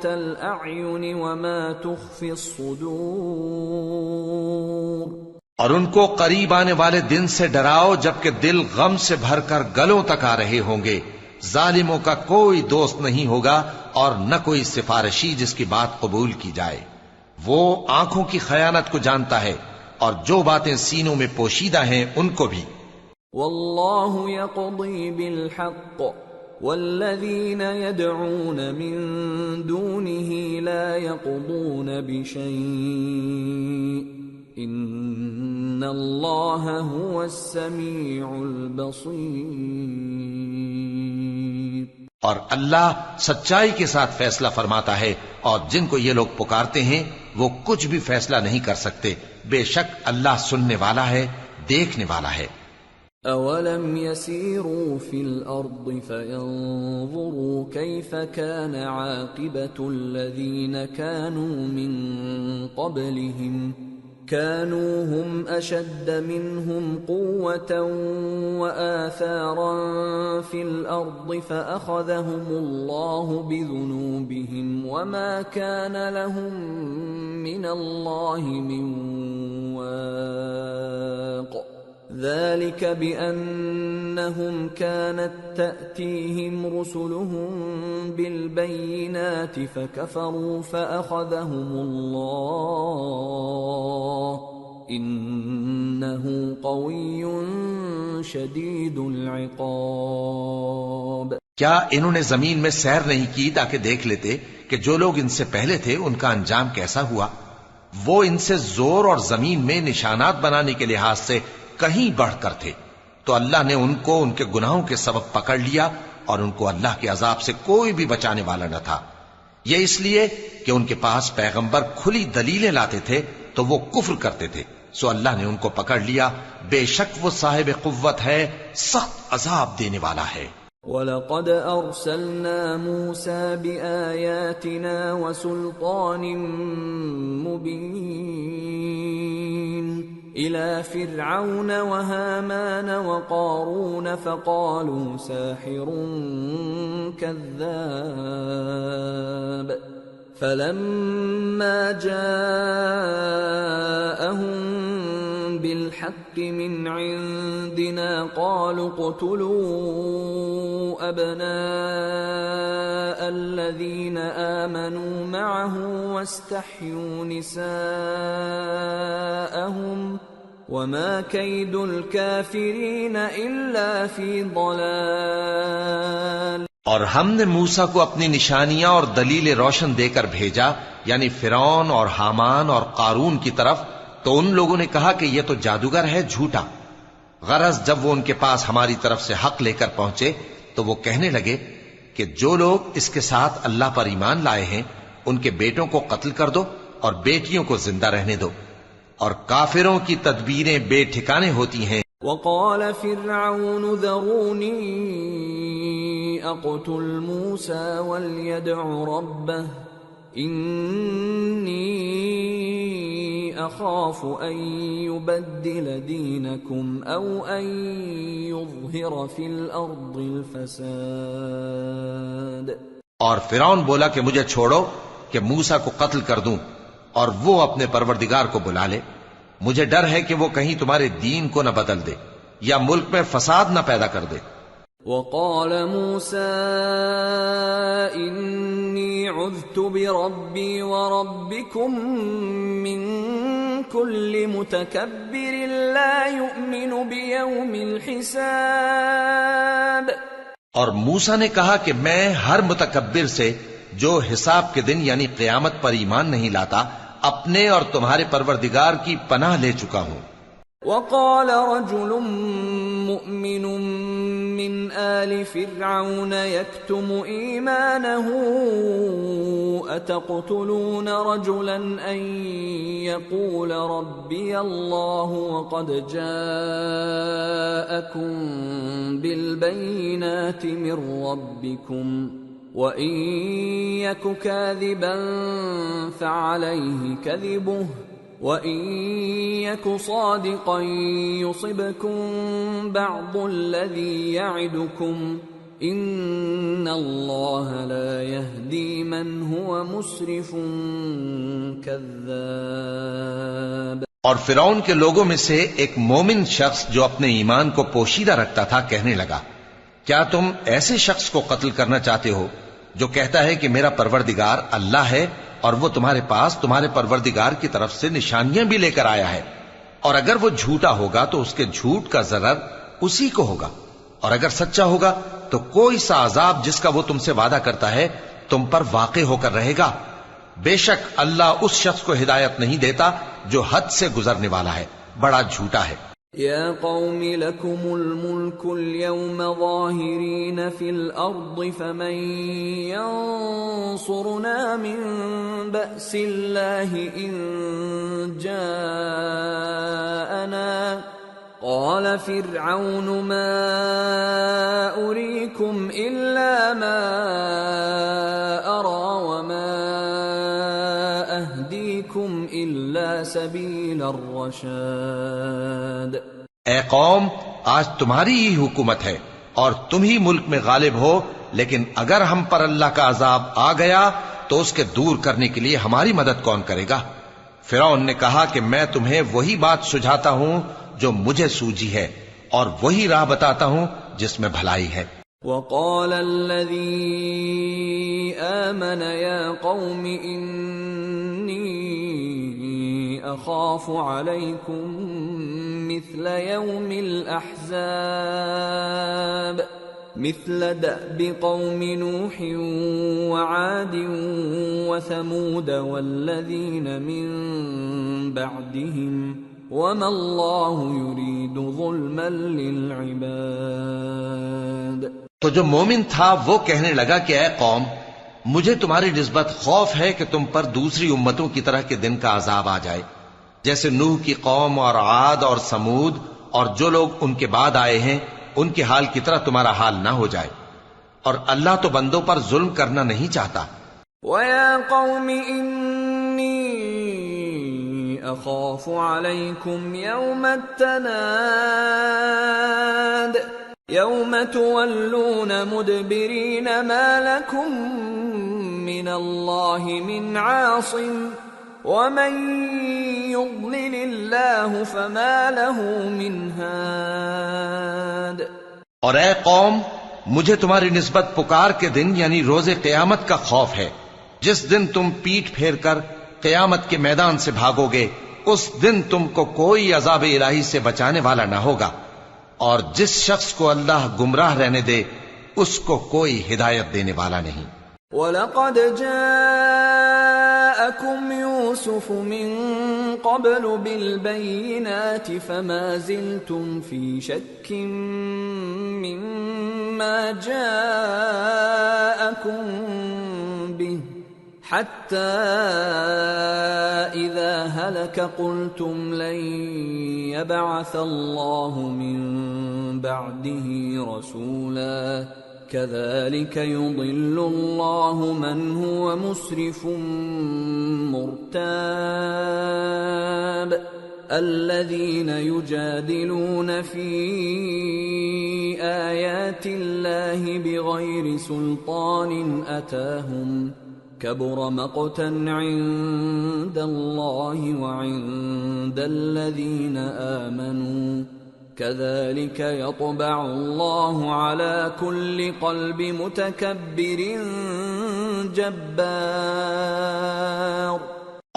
الْأَعْيُنِ وَمَا تُخْفِي الصُّدُورُ۔ اور ان کو قریب آنے والے دن سے ڈراؤ جبکہ دل غم سے بھر کر گلوں تک آ رہے ہوں گے۔ ظالموں کا کوئی دوست نہیں ہوگا اور نہ کوئی سفارشی جس کی بات قبول کی جائے۔ وہ آنکھوں کی خیانت کو جانتا ہے اور جو باتیں سینوں میں پوشیدہ ہیں ان کو بھی۔ واللہ یقضی بالحق والذین يدعون من دونه لا يقضون بشیء ان اللہ هو السمیع البصیر۔ اور اللہ سچائی کے ساتھ فیصلہ فرماتا ہے، اور جن کو یہ لوگ پکارتے ہیں وہ کچھ بھی فیصلہ نہیں کر سکتے۔ بے شک اللہ سننے والا ہے، دیکھنے والا ہے۔ اولم يسيروا في الارض فينظروا كيف كان عاقبة الذين كانوا من قبلهم كانوا هم اشد منهم قوة واثارا في الارض فاخذهم الله بذنوبهم وما كان لهم من الله من واق ذلك بأنهم كانت تأتيهم رسلهم بالبينات فكفروا فأخذهم الله إنه قوي شديد العقاب۔ کیا انہوں نے زمین میں سیر نہیں کی تاکہ دیکھ لیتے کہ جو لوگ ان سے پہلے تھے ان کا انجام کیسا ہوا؟ وہ ان سے زور اور زمین میں نشانات بنانے کے لحاظ سے کہیں بڑھ کر تھے، تو اللہ نے ان کو ان کے گناہوں کے سبب پکڑ لیا اور ان کو اللہ کے عذاب سے کوئی بھی بچانے والا نہ تھا۔ یہ اس لیے کہ ان کے پاس پیغمبر کھلی دلیلیں لاتے تھے تو وہ کفر کرتے تھے، سو اللہ نے ان کو پکڑ لیا۔ بے شک وہ صاحب قوت ہے، سخت عذاب دینے والا ہے۔ وَلَقَدْ أَرْسَلْنَا مُوسَى بِآيَاتِنَا وَسُلْطَانٍ مُبِينٍ إِلَى فِرْعَوْنَ وَهَامَانَ وَقَارُونَ فَقَالُوا سَاحِرٌ كَذَّابٌ فَلَمَّا جَاءَهُم بِالْحَقِّ مِنْ عِندِنَا قَالُوا اقْتُلُوا أَبْنَاءَ الَّذِينَ آمَنُوا مَعَهُ وَاسْتَحْيُوا نِسَاءَهُمْ وَمَا كَيْدُ الْكَافِرِينَ إِلَّا فِي ضَلَالٍ۔ اور ہم نے موسیٰ کو اپنی نشانیاں اور دلیل روشن دے کر بھیجا، یعنی فرعون اور حامان اور قارون کی طرف، تو ان لوگوں نے کہا کہ یہ تو جادوگر ہے، جھوٹا۔ غرض جب وہ ان کے پاس ہماری طرف سے حق لے کر پہنچے تو وہ کہنے لگے کہ جو لوگ اس کے ساتھ اللہ پر ایمان لائے ہیں ان کے بیٹوں کو قتل کر دو اور بیٹیوں کو زندہ رہنے دو، اور کافروں کی تدبیریں بے ٹھکانے ہوتی ہیں۔ وقال فرعون ذروني اقتل موسى وليدع ربه إني أخاف أن يبدل دينكم أو أن يظهر في الأرض الفساد۔ اور فرعون بولا کہ مجھے چھوڑو کہ موسیٰ کو قتل کر دوں اور وہ اپنے پروردگار کو بلا لے، مجھے ڈر ہے کہ وہ کہیں تمہارے دین کو نہ بدل دے یا ملک میں فساد نہ پیدا کر دے۔ وقال موسى إني عذت بربي وربكم من كل متكبر لا يؤمن بيوم الحساب۔ اور موسیٰ نے کہا کہ میں ہر متکبر سے جو حساب کے دن یعنی قیامت پر ایمان نہیں لاتا اپنے اور تمہارے پروردگار کی پناہ لے چکا ہوں۔ وقال رجل مؤمن من آل فرعون يكتم إيمانه أتقتلون رجلا أن يقول ربي الله وقد جاءكم بالبينات من ربكم وَإِن يَكُ كَاذِبًا فَعَلَيْهِ كَذِبُهُ وَإِن يَكُ صَادِقًا يُصِبْكُم بَعْضُ الَّذِي يَعِدُكُمْ إِنَّ اللَّهَ لَا يَهْدِي مَنْ هُوَ مُسْرِفٌ كَذَّابٌ۔ اور فرعون کے لوگوں میں سے ایک مومن شخص جو اپنے ایمان کو پوشیدہ رکھتا تھا کہنے لگا، کیا تم ایسے شخص کو قتل کرنا چاہتے ہو جو کہتا ہے کہ میرا پروردگار اللہ ہے اور وہ تمہارے پاس تمہارے پروردگار کی طرف سے نشانیاں بھی لے کر آیا ہے، اور اگر وہ جھوٹا ہوگا تو اس کے جھوٹ کا ضرر اسی کو ہوگا، اور اگر سچا ہوگا تو کوئی سا عذاب جس کا وہ تم سے وعدہ کرتا ہے تم پر واقع ہو کر رہے گا۔ بے شک اللہ اس شخص کو ہدایت نہیں دیتا جو حد سے گزرنے والا ہے، بڑا جھوٹا ہے۔ يا قوم لكم الملك اليوم ظاهرين في الأرض فمن ينصرنا من بأس الله إن جاءنا قال فرعون ما أريكم إلا ما أرى وما أهديكم إلا سبيل الرشاد۔ اے قوم، آج تمہاری ہی حکومت ہے اور تم ہی ملک میں غالب ہو، لیکن اگر ہم پر اللہ کا عذاب آ گیا تو اس کے دور کرنے کے لیے ہماری مدد کون کرے گا؟ فرعون نے کہا کہ میں تمہیں وہی بات سجھاتا ہوں جو مجھے سوجھی ہے اور وہی راہ بتاتا ہوں جس میں بھلائی ہے۔ وقال الذي آمن يا قوم إني أخاف عليكم مثل يوم الأحزاب مثل دأب قوم نوح وعاد وثمود والذين من بعدهم وما الله يريد ظلما للعباد۔ تو جو مومن تھا وہ کہنے لگا کہ اے قوم، مجھے تمہاری نسبت خوف ہے کہ تم پر دوسری امتوں کی طرح کے دن کا عذاب آ جائے، جیسے نوح کی قوم اور عاد اور سمود اور جو لوگ ان کے بعد آئے ہیں ان کے حال کی طرح تمہارا حال نہ ہو جائے، اور اللہ تو بندوں پر ظلم کرنا نہیں چاہتا۔ وَيَا قَوْمِ إِنِّي أَخَافُ عَلَيْكُمْ يَوْمَ التَّنَادِ يَوْمَ تُوَلُّونَ مُدْبِرِينَ مَا لَكُمْ مِنَ اللَّهِ مِنْ عَاصِمٍ وَمَنْ يُضْلِلِ اللَّهُ فَمَا لَهُ مِنْ هَادٍ۔ اور اے قوم، مجھے تمہاری نسبت پکار کے دن یعنی روز قیامت کا خوف ہے، جس دن تم پیٹ پھیر کر قیامت کے میدان سے بھاگو گے، اس دن تم کو کوئی عذاب الہی سے بچانے والا نہ ہوگا، اور جس شخص کو اللہ گمراہ رہنے دے اس کو کوئی ہدایت دینے والا نہیں۔ وَلَقَدْ جَاءَكُمْ يُوسُفُ مِنْ قَبْلُ بِالْبَيِّنَاتِ فَمَا زِلْتُمْ فِي شَكٍّ مِّمَّا جَاءَكُمْ بِهِ حَتَّى إِذَا هَلَكَ قُلْتُمْ لَنْ يَبْعَثَ اللَّهُ مِنْ بَعْدِهِ رَسُولًا كَذَلِكَ يُضِلُّ اللَّهُ مَنْ هُوَ مُسْرِفٌ مُرْتَابٌ الَّذِينَ يُجَادِلُونَ فِي آيَاتِ اللَّهِ بِغَيْرِ سُلْطَانٍ أَتَاهُمْ كَبُرَ مَقْتًا عِندَ اللَّهِ وَعِندَ الَّذِينَ آمَنُوا كَذَلِكَ يَطْبَعُ اللَّهُ عَلَى كُلِّ قَلْبِ مُتَكَبِّرٍ جَبَّارٍ۔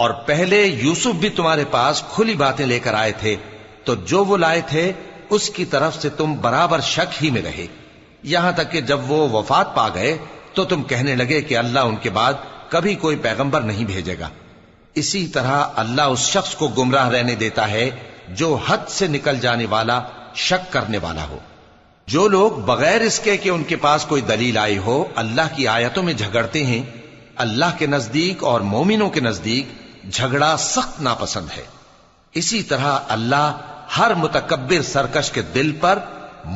اور پہلے یوسف بھی تمہارے پاس کھلی باتیں لے کر آئے تھے، تو جو وہ لائے تھے اس کی طرف سے تم برابر شک ہی میں رہے، یہاں تک کہ جب وہ وفات پا گئے تو تم کہنے لگے کہ اللہ ان کے بعد کبھی کوئی پیغمبر نہیں بھیجے گا۔ اسی طرح اللہ اس شخص کو گمراہ رہنے دیتا ہے جو حد سے نکل جانے والا، شک کرنے والا ہو۔ جو لوگ بغیر اس کے کہ ان کے پاس کوئی دلیل آئی ہو اللہ کی آیتوں میں جھگڑتے ہیں، اللہ کے نزدیک اور مومنوں کے نزدیک جھگڑا سخت ناپسند ہے۔ اسی طرح اللہ ہر متکبر سرکش کے دل پر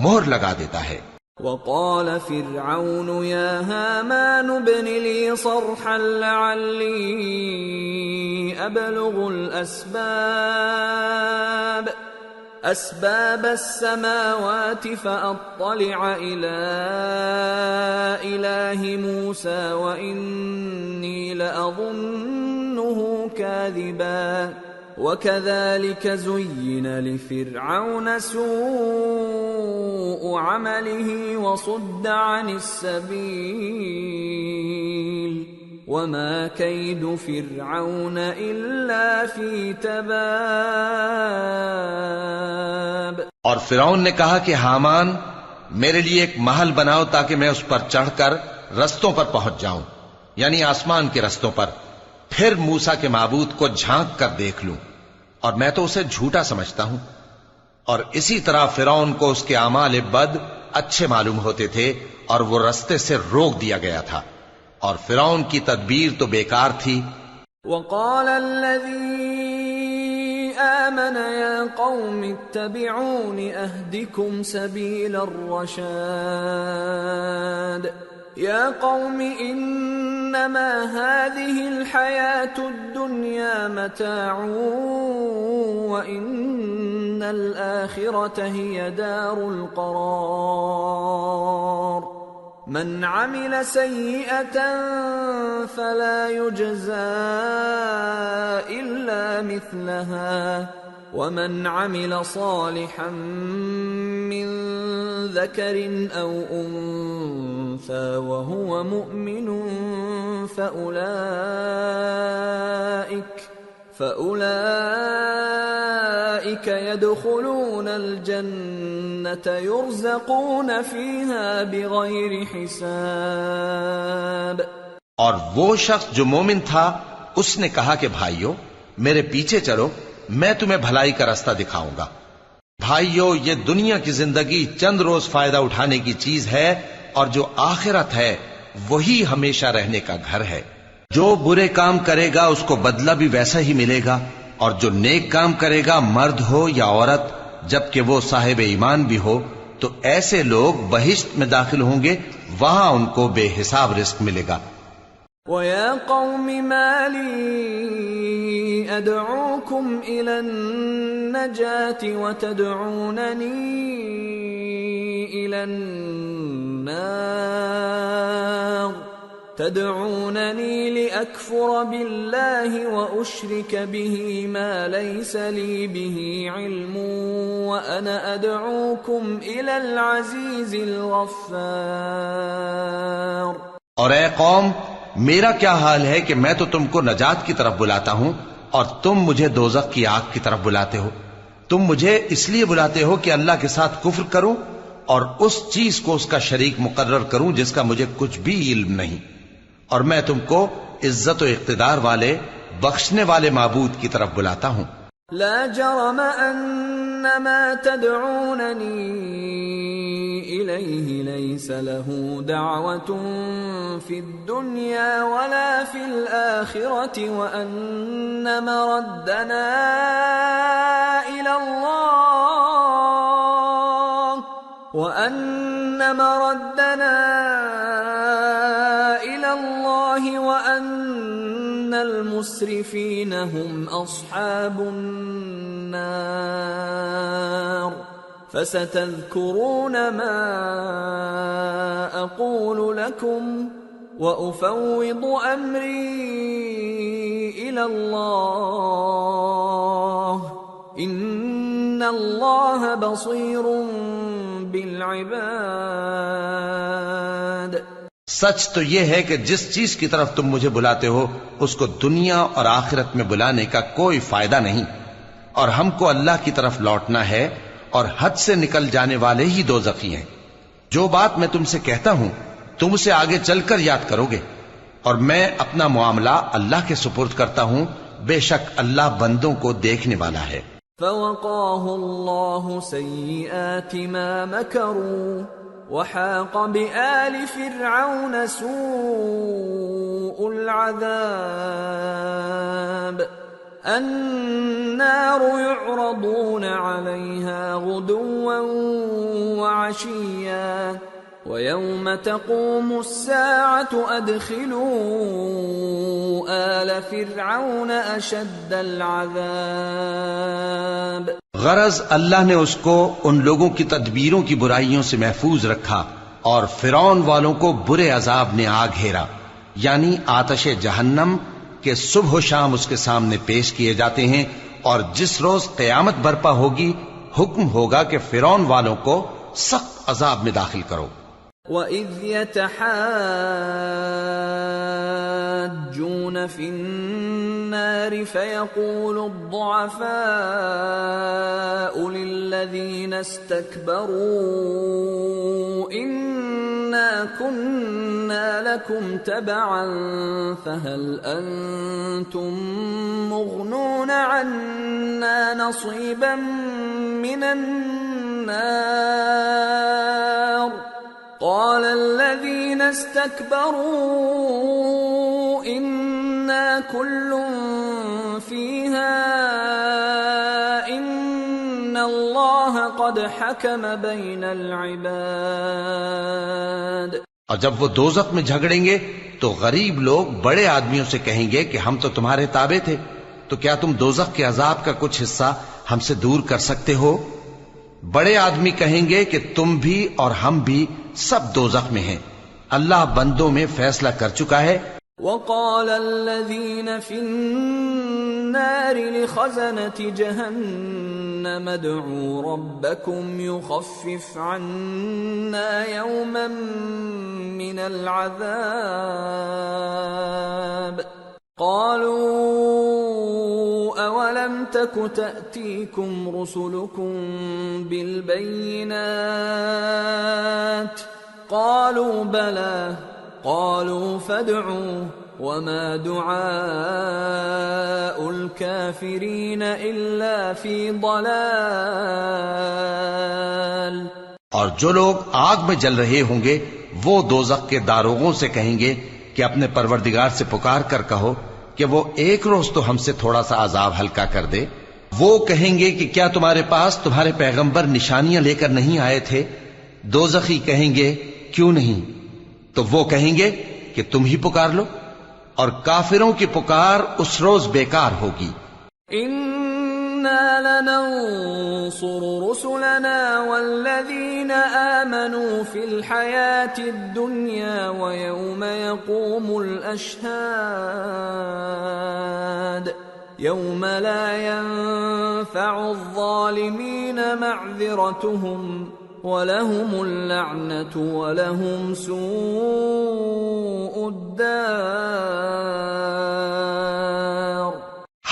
مہر لگا دیتا ہے۔ وقال فرعون يا هامان ابن لي صرحا لعلي أبلغ أسباب السماوات فأطلع إلى إله موسى وإني لأظنه كاذبا وكذلك زين لفرعون سوء عمله وصد عن السبيل وما كيد فرعون إلا في تباب۔ اور فرعون نے کہا کہ حامان میرے لیے ایک محل بناؤ تاکہ میں اس پر چڑھ کر رستوں پر پہنچ جاؤں، یعنی آسمان کے رستوں پر، پھر موسیٰ کے معبود کو جھانک کر دیکھ لوں، اور میں تو اسے جھوٹا سمجھتا ہوں۔ اور اسی طرح فرعون کو اس کے اعمال بد اچھے معلوم ہوتے تھے اور وہ رستے سے روک دیا گیا تھا، اور فرعون کی تدبیر تو بیکار تھی۔ وقال الذي آمن يا قوم اتبعون أهدكم سبيل الرشاد يا قوم إنما هذه الحياة الدنيا متاع وإن الآخرة هي دار القرار من عمل سيئة فلا يجزى إلا مثلها ومن عمل صالحا من ذكر أو أنثى وهو مؤمن فأولئك يدخلون الجنة يرزقون فيها بغير حساب۔ اور وہ شخص جو مومن تھا اس نے کہا کہ بھائیو میرے پیچھے چلو، میں تمہیں بھلائی کا راستہ دکھاؤں گا۔ بھائیو یہ دنیا کی زندگی چند روز فائدہ اٹھانے کی چیز ہے، اور جو آخرت ہے وہی ہمیشہ رہنے کا گھر ہے۔ جو برے کام کرے گا اس کو بدلہ بھی ویسا ہی ملے گا، اور جو نیک کام کرے گا مرد ہو یا عورت جبکہ وہ صاحب ایمان بھی ہو تو ایسے لوگ بہشت میں داخل ہوں گے، وہاں ان کو بے حساب رزق ملے گا۔ وَيَا قَوْمِ مَا لِي أَدْعُوكُمْ إِلَى النَّجَاةِ وَتَدْعُونَنِي إِلَى النَّارِ تَدْعُونَنِي لِأَكْفُرَ بِاللَّهِ وَأُشْرِكَ بِهِ مَا لَيْسَ لِي بِهِ عِلْمٌ وَأَنَا أَدْعُوكُمْ إِلَى الْعَزِيزِ الْغَفَّارِ۔ اور اے قوم، میرا کیا حال ہے کہ میں تو تم کو نجات کی طرف بلاتا ہوں اور تم مجھے دوزخ کی آگ کی طرف بلاتے ہو۔ تم مجھے اس لیے بلاتے ہو کہ اللہ کے ساتھ کفر کروں اور اس چیز کو اس کا شریک مقرر کروں جس کا مجھے کچھ بھی علم نہیں، اور میں تم کو عزت و اقتدار والے بخشنے والے معبود کی طرف بلاتا ہوں۔ لا جرم ان ما تدعونني اليه ليس له دعوة في الدنيا ولا في الآخرة وان مردنا الى الله وان المسرفين هم اصحاب النار فستذكرون ما اقول لكم وافوض امري الى الله ان الله بصير بالعباد۔ سچ تو یہ ہے کہ جس چیز کی طرف تم مجھے بلاتے ہو اس کو دنیا اور آخرت میں بلانے کا کوئی فائدہ نہیں، اور ہم کو اللہ کی طرف لوٹنا ہے، اور حد سے نکل جانے والے ہی دوزخی ہیں۔ جو بات میں تم سے کہتا ہوں تم اسے آگے چل کر یاد کرو گے، اور میں اپنا معاملہ اللہ کے سپرد کرتا ہوں، بے شک اللہ بندوں کو دیکھنے والا ہے۔ فوقاه الله سيئات ما مكروا وحاق بآل فرعون سوء العذاب النار يعرضون عليها غدوا وعشيا ويوم تقوم الساعة أدخلوا آل فرعون أشد العذاب۔ غرض اللہ نے اس کو ان لوگوں کی تدبیروں کی برائیوں سے محفوظ رکھا اور فرعون والوں کو برے عذاب نے آ گھیرا، یعنی آتش جہنم کے صبح و شام اس کے سامنے پیش کیے جاتے ہیں، اور جس روز قیامت برپا ہوگی حکم ہوگا کہ فرعون والوں کو سخت عذاب میں داخل کرو۔ وَإِذْ يَتَحَاجُّونَ فِي النَّارِ فَيَقُولُ الضُّعَفَاءُ لِلَّذِينَ اسْتَكْبَرُوا إِنَّا كُنَّا لَكُمْ تَبَعًا فَهَلْ أَنْتُمْ مُغْنُونَ عَنَّا نَصِيبًا مِنَ النَّارِ قال الذين استكبروا إنا كل فيها إن الله قد حكم بين العباد۔ اور جب وہ دوزخ میں جھگڑیں گے تو غریب لوگ بڑے آدمیوں سے کہیں گے کہ ہم تو تمہارے تابع تھے، تو کیا تم دوزخ کے عذاب کا کچھ حصہ ہم سے دور کر سکتے ہو؟ بڑے آدمی کہیں گے کہ تم بھی اور ہم بھی سب دوزخ میں ہیں، اللہ بندوں میں فیصلہ کر چکا ہے۔ وقال الذين في النار لخزنة جهنم ادعوا ربكم يخفف عنا يوما من العذاب قالوا أولم تك تأتيكم رسلكم بالبينات قالوا بلى قالوا فادعوا وما دعاء الكافرين إلا في ضلال۔ اور جو لوگ آگ میں جل رہے ہوں گے وہ دوزخ کے داروغوں سے کہیں گے کہ اپنے پروردگار سے پکار کر کہو کہ وہ ایک روز تو ہم سے تھوڑا سا عذاب ہلکا کر دے۔ وہ کہیں گے کہ کیا تمہارے پاس تمہارے پیغمبر نشانیاں لے کر نہیں آئے تھے؟ دوزخی کہیں گے کیوں نہیں؟ تو وہ کہیں گے کہ تم ہی پکار لو، اور کافروں کی پکار اس روز بیکار ہوگی۔ إنا لننصر رسلنا والذين آمنوا في الحياة الدنيا ويوم يقوم الأشهاد يوم لا ينفع الظالمين معذرتهم وَلَهُمُ اللَّعْنَةُ وَلَهُمْ سُوءُ الدَّارِ۔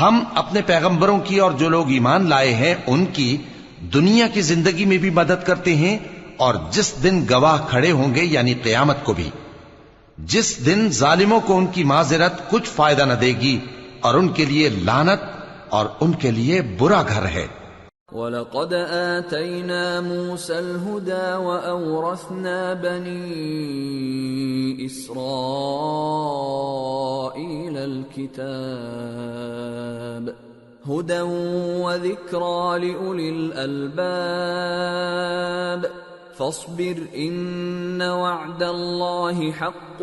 ہم اپنے پیغمبروں کی اور جو لوگ ایمان لائے ہیں ان کی دنیا کی زندگی میں بھی مدد کرتے ہیں، اور جس دن گواہ کھڑے ہوں گے یعنی قیامت کو بھی، جس دن ظالموں کو ان کی معذرت کچھ فائدہ نہ دے گی، اور ان کے لیے لعنت اور ان کے لیے برا گھر ہے۔ وَلَقَدْ آتَيْنَا مُوسَى الْهُدَى وَأَوْرَثْنَا بَنِي إِسْرَائِيلَ الْكِتَابَ هُدًى وَذِكْرَى لِأُولِي الْأَلْبَابِ فاصبر إن وعد الله حق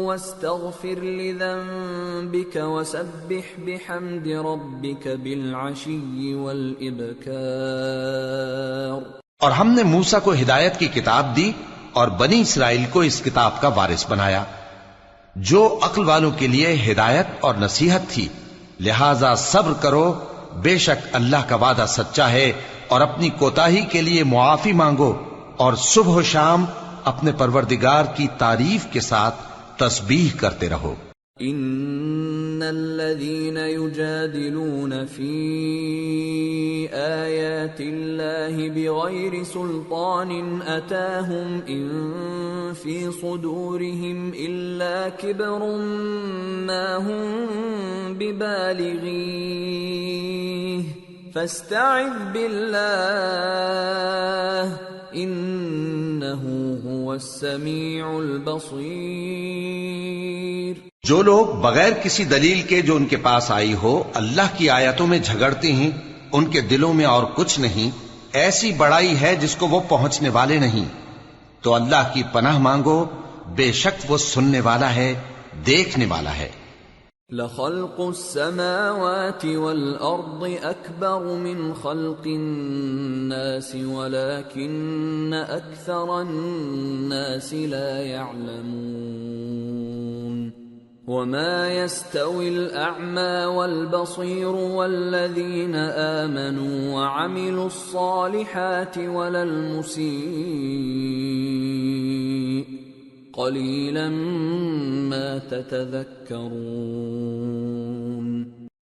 واستغفر لذنبك وسبح بحمد ربك بالعشي والإبكار۔ اور ہم نے موسیٰ کو ہدایت کی کتاب دی اور بنی اسرائیل کو اس کتاب کا وارث بنایا، جو عقل والوں کے لیے ہدایت اور نصیحت تھی۔ لہذا صبر کرو، بے شک اللہ کا وعدہ سچا ہے، اور اپنی کوتاہی کے لیے معافی مانگو، اور صبح و شام اپنے پروردگار کی تعریف کے ساتھ تسبیح کرتے رہو۔ ان الذين يجادلون في آيات الله بغير سلطان أتاهم إن في صدورهم إلا كبر ما هم ببالغيه فاستعذ بالله انه هو السميع البصير۔ جو لوگ بغیر کسی دلیل کے جو ان کے پاس آئی ہو اللہ کی آیتوں میں جھگڑتے ہیں، ان کے دلوں میں اور کچھ نہیں، ایسی بڑائی ہے جس کو وہ پہنچنے والے نہیں۔ تو اللہ کی پناہ مانگو، بے شک وہ سننے والا ہے، دیکھنے والا ہے۔ لخلق السماوات والأرض أكبر من خلق الناس ولكن أكثر الناس لا يعلمون وما يستوي الأعمى والبصير والذين آمنوا وعملوا الصالحات ولا المسيء قليلا ما تتذكرون۔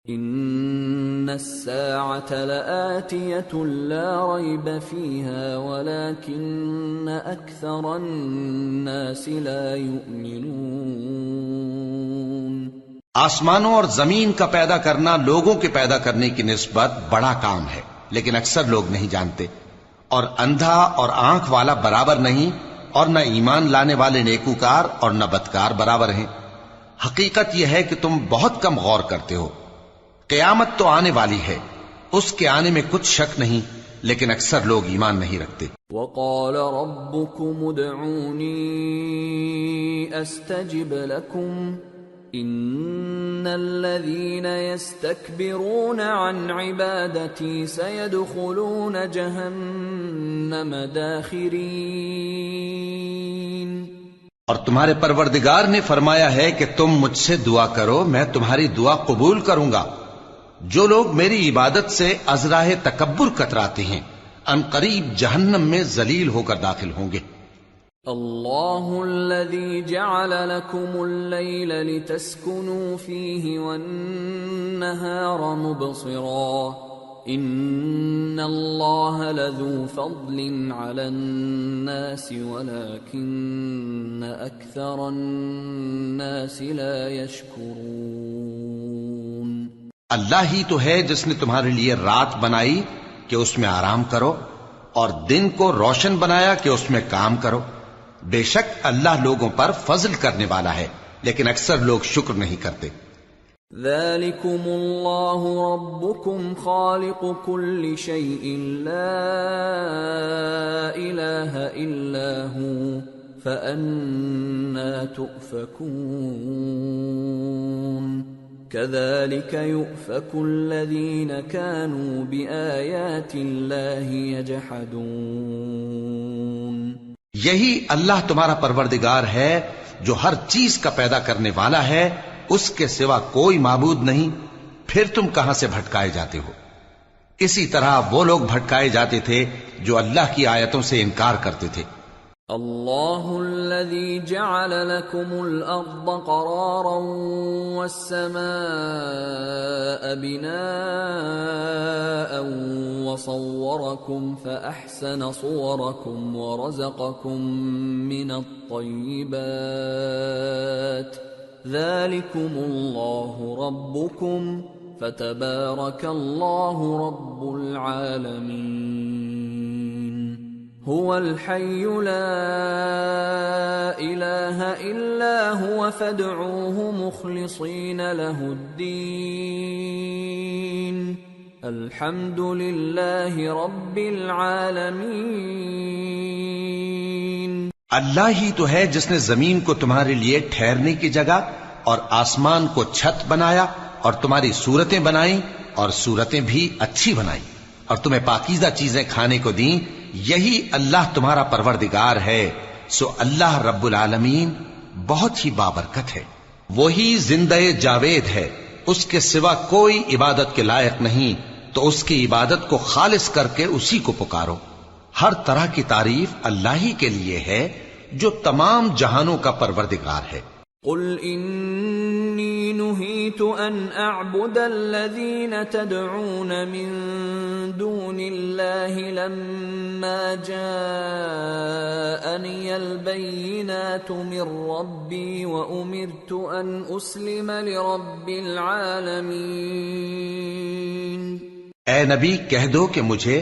ان الساعة لآتية لا ريب فيها ولكن أكثر الناس لا يؤمنون۔ آسمانوں اور زمین کا پیدا کرنا لوگوں کے پیدا کرنے کی نسبت بڑا کام ہے، لیکن اکثر لوگ نہیں جانتے۔ اور اندھا اور آنکھ والا برابر نہیں، اور نہ ایمان لانے والے نیکوکار اور نہ بدکار برابر ہیں۔ حقیقت یہ ہے کہ تم بہت کم غور کرتے ہو۔ قیامت تو آنے والی ہے، اس کے آنے میں کچھ شک نہیں، لیکن اکثر لوگ ایمان نہیں رکھتے۔ وقال ربكم ادعوني استجب لكم ان الذين يستكبرون عن عبادتي سيدخلون جهنم داخرين۔ اور تمہارے پروردگار نے فرمایا ہے کہ تم مجھ سے دعا کرو، میں تمہاری دعا قبول کروں گا۔ جو لوگ میری عبادت سے ازراہ تکبر کتراتے ہیں ان قریب جہنم میں ذلیل ہو کر داخل ہوں گے۔ اللہ الذی جعل لکم اللیل لتسکنوا فیہ والنہار مبصرا ان اللہ لذو فضل علی الناس ولکن اکثر الناس لا یشکرون۔ اللہ ہی تو ہے جس نے تمہارے لیے رات بنائی کہ اس میں آرام کرو، اور دن کو روشن بنایا کہ اس میں کام کرو۔ بے شک اللہ لوگوں پر فضل کرنے والا ہے، لیکن اکثر لوگ شکر نہیں کرتے۔ ذالکم اللہ ربکم خالق کل شیء لا الہ إلا هو فأنى تؤفكون كذلك يؤفك الذين كانوا بآيات الله يجحدون یہی اللہ تمہارا پروردگار ہے جو ہر چیز کا پیدا کرنے والا ہے، اس کے سوا کوئی معبود نہیں، پھر تم کہاں سے بھٹکائے جاتے ہو؟ اسی طرح وہ لوگ بھٹکائے جاتے تھے جو اللہ کی آیتوں سے انکار کرتے تھے۔ اللہ الذي جعل لكم الأرض قرارا والسماء بناء وصوركم فأحسن صوركم ورزقكم من الطيبات ذلكم الله ربكم فتبارك الله رب العالمين هو الحي لا إله إلا هو فادعوه مخلصين له الدين الحمد لله رب العالمين اللہ ہی تو ہے جس نے زمین کو تمہارے لیے ٹھہرنے کی جگہ اور آسمان کو چھت بنایا اور تمہاری صورتیں بنائیں اور صورتیں بھی اچھی بنائیں اور تمہیں پاکیزہ چیزیں کھانے کو دیں، یہی اللہ تمہارا پروردگار ہے، سو اللہ رب العالمین بہت ہی بابرکت ہے، وہی زندہ جاوید ہے، اس کے سوا کوئی عبادت کے لائق نہیں، تو اس کی عبادت کو خالص کر کے اسی کو پکارو۔ ہر طرح کی تعریف اللہ ہی کے لیے ہے جو تمام جہانوں کا پروردگار ہے۔ قل انی نہیت ان اعبد الذین تدعون من دون اللہ لما جاءنی البینات من ربی وامرت ان اسلم لرب العالمین۔ اے نبی کہہ دو کہ مجھے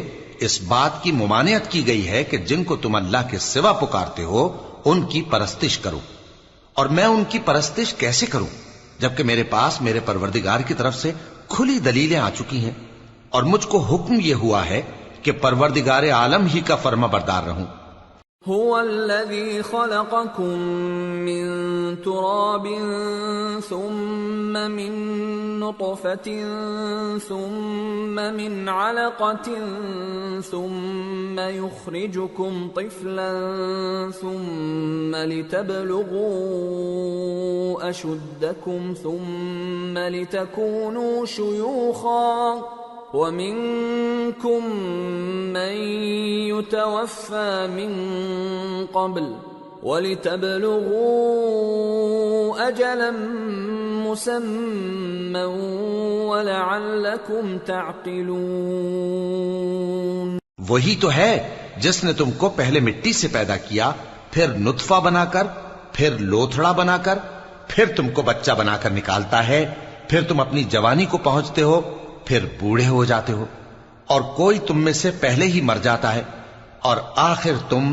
اس بات کی ممانعت کی گئی ہے کہ جن کو تم اللہ کے سوا پکارتے ہو ان کی پرستش کرو، اور میں ان کی پرستش کیسے کروں جبکہ میرے پاس میرے پروردگار کی طرف سے کھلی دلیلیں آ چکی ہیں، اور مجھ کو حکم یہ ہوا ہے کہ پروردگار عالم ہی کا فرما بردار رہوں۔ هو الذي خلقكم من تراب ثم من نطفة ثم من علقة ثم يخرجكم طفلا ثم لتبلغوا أشدكم ثم لتكونوا شيوخا وَمِنكُم مَّن يُتَوَفَّى مِن قَبْلُ وَلِتَبْلُغُوا أَجَلًا مُّسَمًّى وَلَعَلَّكُمْ تَعْقِلُونَ۔ وہی تو ہے جس نے تم کو پہلے مٹی سے پیدا کیا، پھر نطفہ بنا کر، پھر لوتھڑا بنا کر، پھر تم کو بچہ بنا کر نکالتا ہے، پھر تم اپنی جوانی کو پہنچتے ہو، پھر بوڑھے ہو جاتے ہو، اور کوئی تم میں سے پہلے ہی مر جاتا ہے، اور آخر تم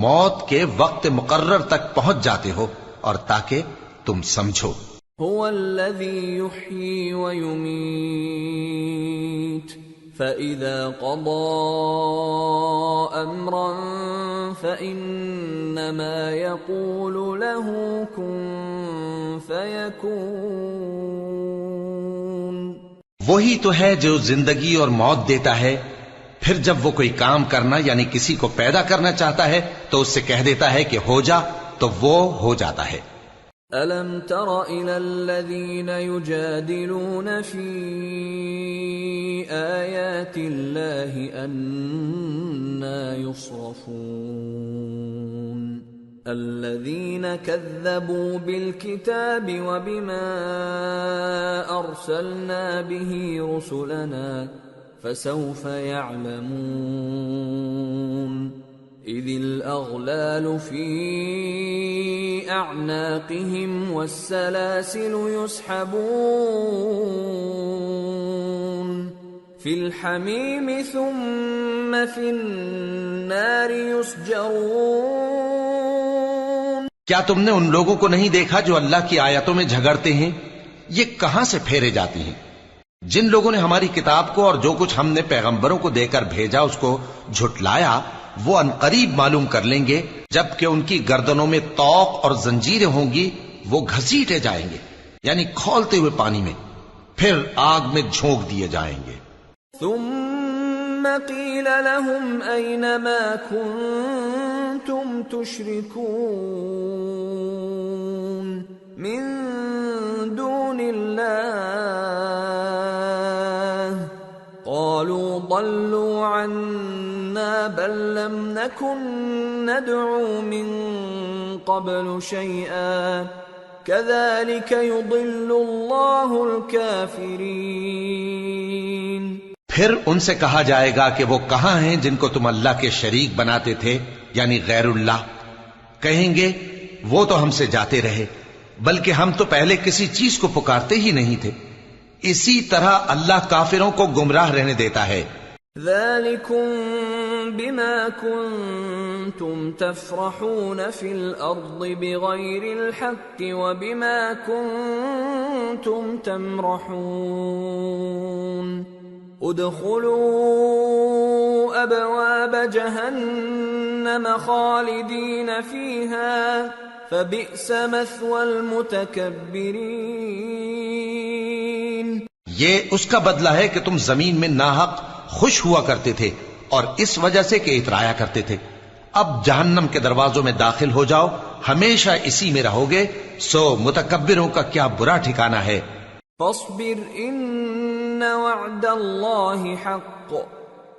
موت کے وقت مقرر تک پہنچ جاتے ہو، اور تاکہ تم سمجھو۔ هو الذي يحيي ويميت فإذا قضى أمرا فإنما يقول له كن فيكون۔ وہی تو ہے جو زندگی اور موت دیتا ہے، پھر جب وہ کوئی کام کرنا یعنی کسی کو پیدا کرنا چاہتا ہے تو اس سے کہہ دیتا ہے کہ ہو جا، تو وہ ہو جاتا ہے۔ أَلَمْ تَرَ إِلَى الَّذِينَ يُجَادِلُونَ فِي آيَاتِ اللَّهِ أَنَّى يُصْرَفُونَ الَّذِينَ كَذَّبُوا بِالْكِتَابِ وَبِمَا أَرْسَلْنَا بِهِ رُسُلَنَا فَسَوْفَ يَعْلَمُونَ إِذِ الْأَغْلَالُ فِي أَعْنَاقِهِمْ وَالسَّلَاسِلُ يُسْحَبُونَ فِي الْحَمِيمِ ثُمَّ فِي النَّارِ يُسْجَرُونَ۔ کیا تم نے ان لوگوں کو نہیں دیکھا جو اللہ کی آیتوں میں جھگڑتے ہیں؟ یہ کہاں سے پھیرے جاتی ہیں؟ جن لوگوں نے ہماری کتاب کو اور جو کچھ ہم نے پیغمبروں کو دے کر بھیجا اس کو جھٹلایا، وہ عنقریب معلوم کر لیں گے جبکہ ان کی گردنوں میں طوق اور زنجیریں ہوں گی، وہ گھسیٹے جائیں گے یعنی کھولتے ہوئے پانی میں، پھر آگ میں جھونک دیے جائیں گے۔ ثم قيل لهم أين ما كنتم تشركون من دون الله قالوا ضلوا عنا بل لم نكن ندعو من قبل شيئا كذلك يضل الله الكافرين۔ پھر ان سے کہا جائے گا کہ وہ کہاں ہیں جن کو تم اللہ کے شریک بناتے تھے یعنی غیر اللہ؟ کہیں گے وہ تو ہم سے جاتے رہے، بلکہ ہم تو پہلے کسی چیز کو پکارتے ہی نہیں تھے۔ اسی طرح اللہ کافروں کو گمراہ رہنے دیتا ہے۔ ذلكم بما كنتم تفرحون في الأرض بغير الحق وبما كنتم تمرحون ادخلوا أبواب جهنم خالدين فيها فبئس مثوى المتكبرين۔ یہ اس کا بدلہ ہے کہ تم زمین میں ناحق خوش ہوا کرتے تھے اور اس وجہ سے کہ اترایا کرتے تھے، اب جہنم کے دروازوں میں داخل ہو جاؤ، ہمیشہ اسی میں رہو گے، سو متکبروں کا کیا برا ٹھکانہ ہے۔ فاصبر ان وعد اللہ حق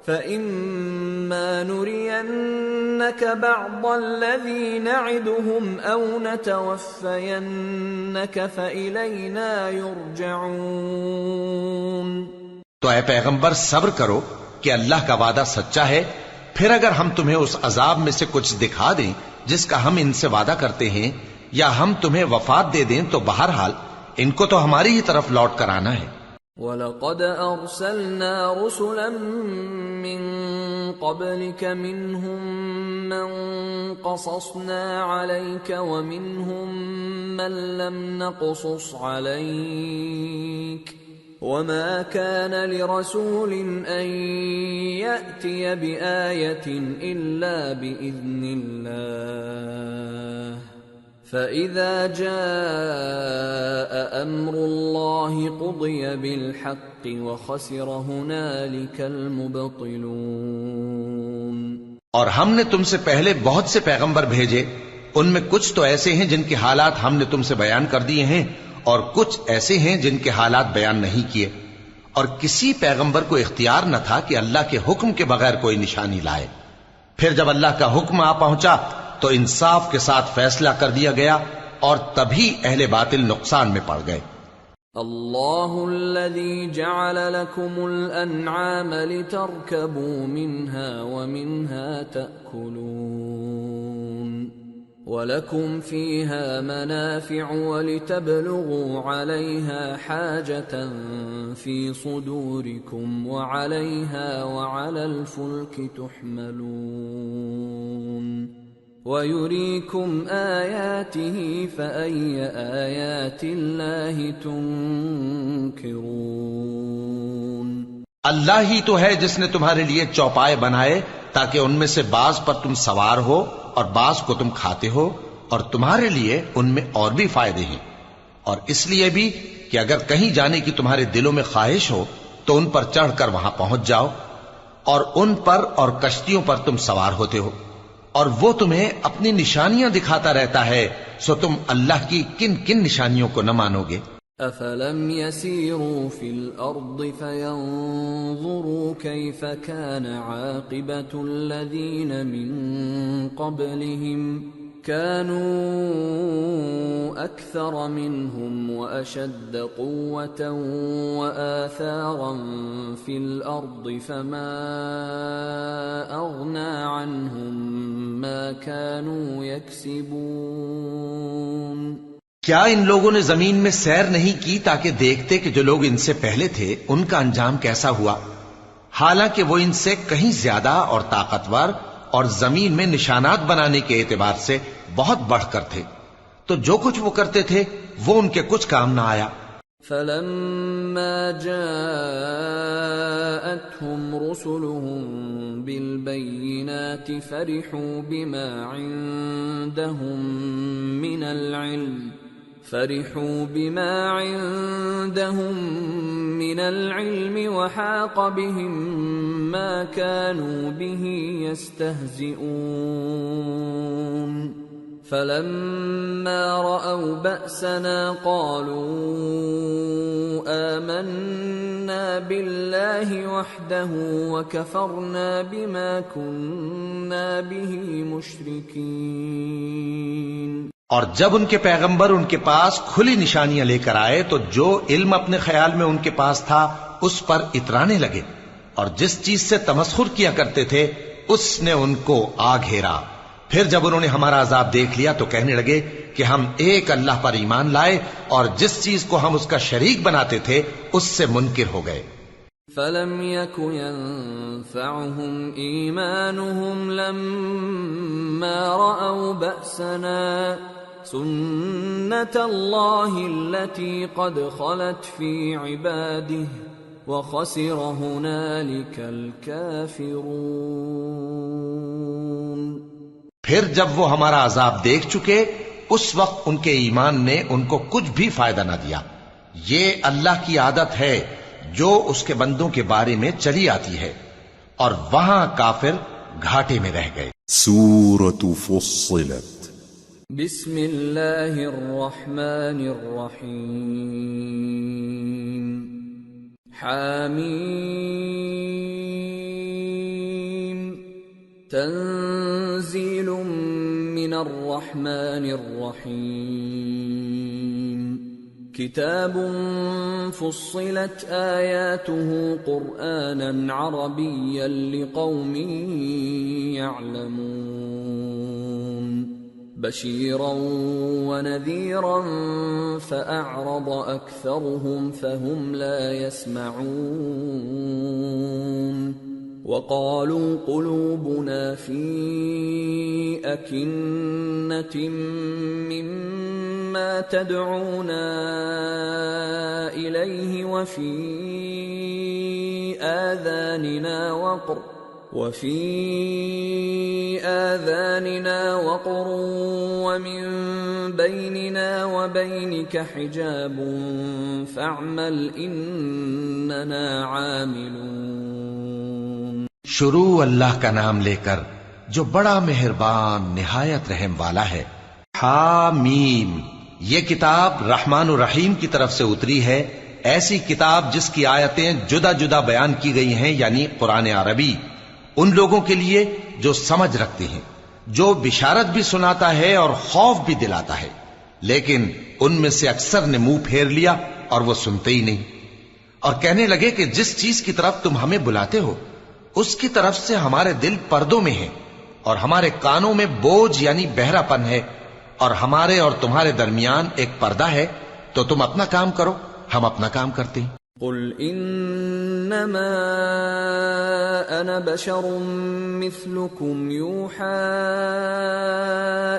فإما نرينك بعض الذي نعدهم أو نتوفينك فإلينا يرجعون۔ تو اے پیغمبر صبر کرو کہ اللہ کا وعدہ سچا ہے، پھر اگر ہم تمہیں اس عذاب میں سے کچھ دکھا دیں جس کا ہم ان سے وعدہ کرتے ہیں، یا ہم تمہیں وفات دے دیں، تو بہرحال ان کو تو ہماری ہی طرف لوٹ کر آنا ہے۔ وَلَقَدْ أَرْسَلْنَا رُسُلًا مِّن قَبْلِكَ مِنْهُمْ مَنْ قَصَصْنَا عَلَيْكَ وَمِنْهُمْ مَنْ لَمْ نَقْصُصْ عَلَيْكَ وَمَا كَانَ لِرَسُولٍ أَن يَأْتِيَ بِآيَةٍ إِلَّا بِإِذْنِ اللَّهِ فَإِذَا جَاءَ أَمْرُ اللَّهِ قُضِيَ بِالْحَقِّ وَخَسِرَ هُنَالِكَ الْمُبْطِلُونَ۔ اور ہم نے تم سے پہلے بہت سے پیغمبر بھیجے، ان میں کچھ تو ایسے ہیں جن کے حالات ہم نے تم سے بیان کر دیے ہیں، اور کچھ ایسے ہیں جن کے حالات بیان نہیں کیے، اور کسی پیغمبر کو اختیار نہ تھا کہ اللہ کے حکم کے بغیر کوئی نشانی لائے۔ پھر جب اللہ کا حکم آ پہنچا تو انصاف کے ساتھ فیصلہ کر دیا گیا، اور تبھی اہل باطل نقصان میں پڑ گئے۔ اللہ الذي جعل لكم الانعام لتركبوا منها ومنها تأكلون وَلَكُمْ فِيهَا مَنَافِعُ وَلِتَبْلُغُوا عَلَيْهَا حَاجَةً فِي صُدُورِكُمْ وَعَلَيْهَا وَعَلَى الْفُلْكِ تُحْمَلُونَ وَيُرِيكُمْ آيَاتِهِ فَأَيَّ آيَاتِ اللَّهِ تُنْكِرُونَ۔ اللہ ہی تو ہے جس نے تمہارے لیے چوپائے بنائے تاکہ ان میں سے بعض پر تم سوار ہو اور بعض کو تم کھاتے ہو، اور تمہارے لیے ان میں اور بھی فائدے ہیں، اور اس لیے بھی کہ اگر کہیں جانے کی تمہارے دلوں میں خواہش ہو تو ان پر چڑھ کر وہاں پہنچ جاؤ، اور ان پر اور کشتیوں پر تم سوار ہوتے ہو، اور وہ تمہیں اپنی نشانیاں دکھاتا رہتا ہے، سو تم اللہ کی کن کن نشانیوں کو نہ مانو گے؟ أَفَلَمْ يَسِيرُوا فِي الْأَرْضِ فَيَنْظُرُوا كَيْفَ كَانَ عَاقِبَةُ الَّذِينَ مِنْ قَبْلِهِمْ كَانُوا أَكْثَرَ مِنْهُمْ وَأَشَدَّ قُوَّةً وَآثَارًا فِي الْأَرْضِ فَمَا أَغْنَى عَنْهُمْ مَا كَانُوا يَكْسِبُونَ۔ کیا ان لوگوں نے زمین میں سیر نہیں کی تاکہ دیکھتے کہ جو لوگ ان سے پہلے تھے ان کا انجام کیسا ہوا، حالانکہ وہ ان سے کہیں زیادہ اور طاقتور اور زمین میں نشانات بنانے کے اعتبار سے بہت بڑھ کر تھے، تو جو کچھ وہ کرتے تھے وہ ان کے کچھ کام نہ آیا۔ فلما جاءتهم رسلهم بالبينات فرحوا بما عندهم من العلم وحاق بهم ما كانوا به يستهزئون فلما رأوا بأسنا قالوا آمنا بالله وحده وكفرنا بما كنا به مشركين۔ اور جب ان کے پیغمبر ان کے پاس کھلی نشانیاں لے کر آئے تو جو علم اپنے خیال میں ان کے پاس تھا اس پر اترانے لگے، اور جس چیز سے تمسخر کیا کرتے تھے اس نے ان کو آ گھیرا۔ پھر جب انہوں نے ہمارا عذاب دیکھ لیا تو کہنے لگے کہ ہم ایک اللہ پر ایمان لائے اور جس چیز کو ہم اس کا شریک بناتے تھے اس سے منکر ہو گئے۔ فَلَمْ يَكُ يَنفَعُهُمْ إِيمَانُهُمْ لَمَّا رَأَوْا بَأْسَنَا سُنَّةَ اللَّهِ الَّتِي قَدْ خَلَتْ فِي عِبَادِهِ وَخَسِرَ هُنَالِكَ الْكَافِرُونَ۔ پھر جب وہ ہمارا عذاب دیکھ چکے اس وقت ان کے ایمان نے ان کو کچھ بھی فائدہ نہ دیا۔ یہ اللہ کی عادت ہے جو اس کے بندوں کے بارے میں چلی آتی ہے، اور وہاں کافر گھاٹے میں رہ گئے۔ سورة فصلت بسم اللہ الرحمن الرحیم حامیم تنزیل من الرحمن الرحیم کتاب فصلت آیاته قرآنا عربیا لقوم يعلمون بشیرا ونذیرا فأعرض أكثرهم فهم لا يسمعون وقالوا قلوبنا في أكنة مما تدعونا إليه وفي آذاننا وقر ومن بيننا وبينك حجاب فاعمل إننا عاملون۔ شروع اللہ کا نام لے کر جو بڑا مہربان نہایت رحم والا ہے۔ حامیم، یہ کتاب رحمان الرحیم کی طرف سے اتری ہے، ایسی کتاب جس کی آیتیں جدا جدا بیان کی گئی ہیں، یعنی قرآن عربی، ان لوگوں کے لیے جو سمجھ رکھتے ہیں، جو بشارت بھی سناتا ہے اور خوف بھی دلاتا ہے، لیکن ان میں سے اکثر نے منہ پھیر لیا اور وہ سنتے ہی نہیں، اور کہنے لگے کہ جس چیز کی طرف تم ہمیں بلاتے ہو اس کی طرف سے ہمارے دل پردوں میں ہیں، اور ہمارے کانوں میں بوجھ یعنی بہرا پن ہے، اور ہمارے اور تمہارے درمیان ایک پردہ ہے، تو تم اپنا کام کرو، ہم اپنا کام کرتے ہیں۔ قل انما انا بشر مثلكم يوحى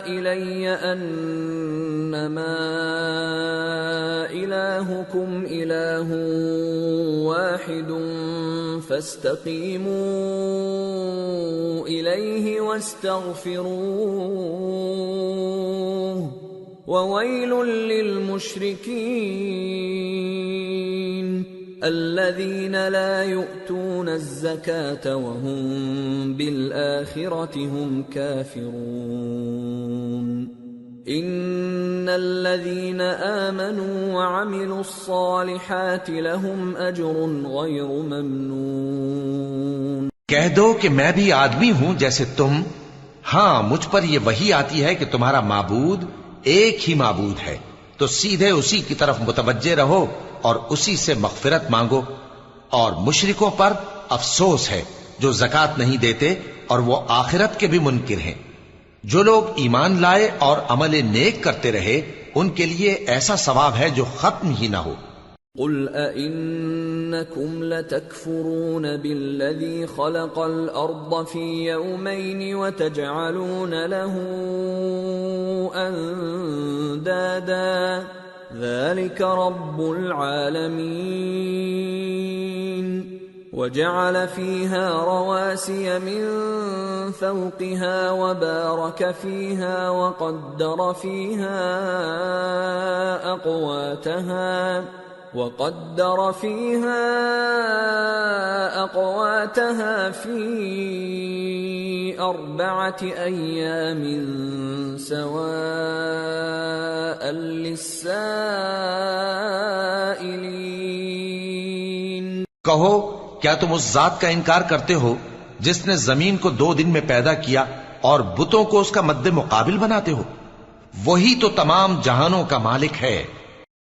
الي انما الهكم اله واحد فاستقيموا اليه واستغفروه وويل للمشركين الذين لا يؤتون الزكاة وهم بالآخرة هم كافرون إن الذين آمنوا وعملوا الصالحات لهم أجر غير ممنون۔ کہہ دو کہ میں بھی آدمی ہوں جیسے تم، ہاں مجھ پر یہ وحی آتی ہے کہ تمہارا معبود ایک ہی معبود ہے، تو سیدھے اسی کی طرف متوجہ رہو اور اسی سے مغفرت مانگو، اور مشرکوں پر افسوس ہے جو زکوٰۃ نہیں دیتے اور وہ آخرت کے بھی منکر ہیں۔ جو لوگ ایمان لائے اور عمل نیک کرتے رہے ان کے لیے ایسا ثواب ہے جو ختم ہی نہ ہو۔ قل أئنكم لتكفرون بالذي خلق الأرض في يومين وتجعلون له أندادا ذلك رب العالمين وجعل فيها رواسي من فوقها وبارك فيها وقدر فيها أقواتها في 4 أيام سواء للسائلين. کہو کیا تم اس ذات کا انکار کرتے ہو جس نے زمین کو 2 دن میں پیدا کیا اور بتوں کو اس کا مد مقابل بناتے ہو؟ وہی تو تمام جہانوں کا مالک ہے،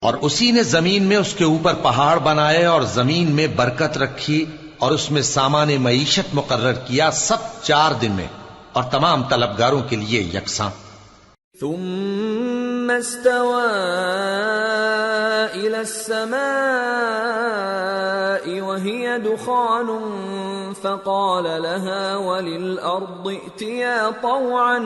اور اسی نے زمین میں اس کے اوپر پہاڑ بنائے اور زمین میں برکت رکھی اور اس میں سامان معیشت مقرر کیا، سب 4 دن میں، اور تمام طلبگاروں کے لیے یکساں. ثم استوى إلى السماء وهي دخان فقال لها وللأرض ائتيا طوعا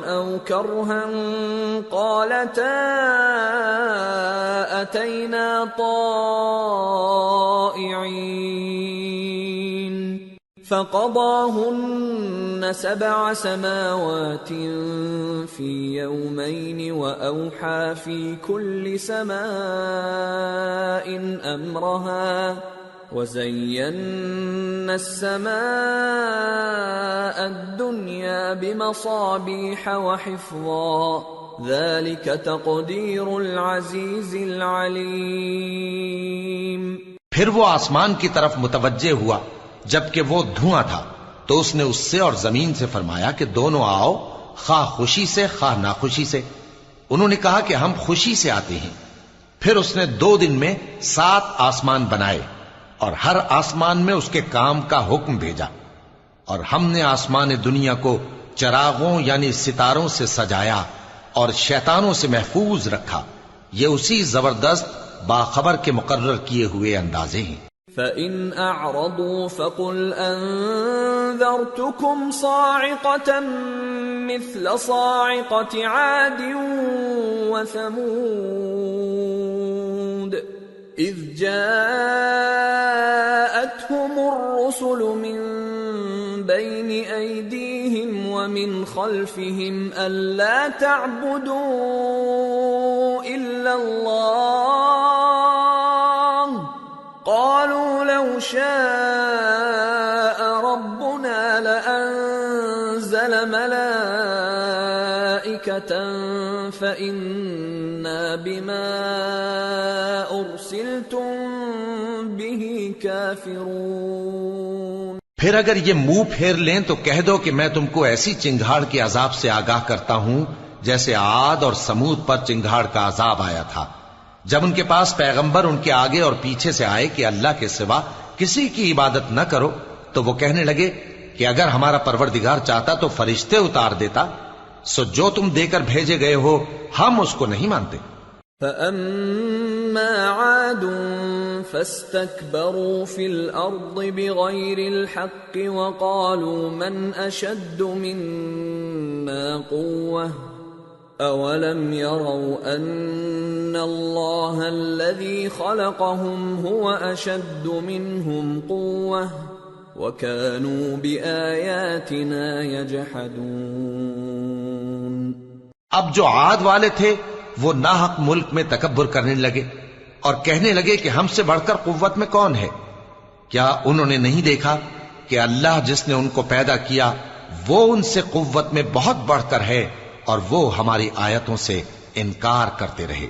أو كرها قالتا أتينا طائعين. فقضاهن 7 سماوات في يومين وأوحى في كل سماء أمرها وزينا السماء الدنيا بمصابيح وحفظا ذلك تقدير العزيز العليم. پھر وہ آسمان کی طرف متوجہ ہوا جبکہ وہ دھواں تھا، تو اس نے اس سے اور زمین سے فرمایا کہ دونوں آؤ، خواہ خوشی سے خواہ ناخوشی سے. انہوں نے کہا کہ ہم خوشی سے آتے ہیں. پھر اس نے 2 دن میں 7 آسمان بنائے اور ہر آسمان میں اس کے کام کا حکم بھیجا، اور ہم نے آسمان دنیا کو چراغوں یعنی ستاروں سے سجایا اور شیطانوں سے محفوظ رکھا. یہ اسی زبردست باخبر کے مقرر کیے ہوئے اندازے ہیں. فَإِنْ أَعْرَضُوا فَقُلْ أَنذَرْتُكُمْ صَاعِقَةً مِثْلَ صَاعِقَةِ عَادٍ وَثَمُودَ إِذْ جَاءَتْهُمُ الرُّسُلُ مِنْ بَيْنِ أَيْدِيهِمْ وَمِنْ خَلْفِهِمْ أَلَّا تَعْبُدُوا إِلَّا اللَّهَ قالوا لو شاء ربنا لأنزل ملائكة فإنا بما أرسلتم به كافرون. پھر اگر یہ منہ پھیر لیں تو کہہ دو کہ میں تم کو ایسی چنگھاڑ کے عذاب سے آگاہ کرتا ہوں جیسے عاد اور سمود پر چنگھاڑ کا عذاب آیا تھا، جب ان کے پاس پیغمبر ان کے آگے اور پیچھے سے آئے کہ اللہ کے سوا کسی کی عبادت نہ کرو، تو وہ کہنے لگے کہ اگر ہمارا پروردگار چاہتا تو فرشتے اتار دیتا. سو جو تم دے کر بھیجے گئے ہو ہم اس کو نہیں مانتے. فَأَمَّا عَادٌ فَاسْتَكْبَرُوا فِي الْأَرْضِ بِغَيْرِ الْحَقِّ وَقَالُوا مَنْ أَشَدُّ مِنَّا قُوَّةً أَوَلَمْ يَرَوْا أَنَّ اللَّهَ الَّذِي خَلَقَهُمْ هُوَ أَشَدُّ مِنْهُمْ قُوَّةً وَكَانُوا بِآيَاتِنَا يَجْحَدُونَ. اب جو عاد والے تھے وہ ناحق ملک میں تکبر کرنے لگے اور کہنے لگے کہ ہم سے بڑھ کر قوت میں کون ہے؟ کیا انہوں نے نہیں دیکھا کہ اللہ جس نے ان کو پیدا کیا وہ ان سے قوت میں بہت بڑھ کر ہے، اور وہ ہماری آیتوں سے انکار کرتے رہے.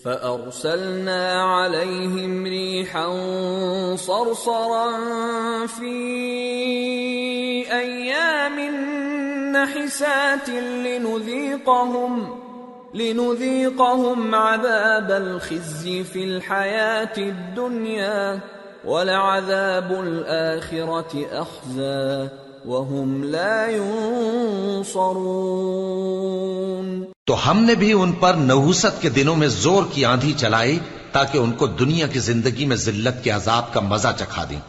فَأَرْسَلْنَا عَلَيْهِمْ رِيحًا صَرْصَرًا فِي أَيَّامٍ نَحِسَاتٍ لِنُذِيقَهُمْ عَذَابَ الْخِزْيِ فِي الْحَيَاةِ الدُّنْيَا وَلَعَذَابُ الْآخِرَةِ أَخْزَى وَهُمْ لَا يُنصَرُونَ. تو ہم نے بھی ان پر نحوست کے دنوں میں زور کی آندھی چلائی تاکہ ان کو دنیا کی زندگی میں ذلت کے عذاب کا مزہ چکھا دیں،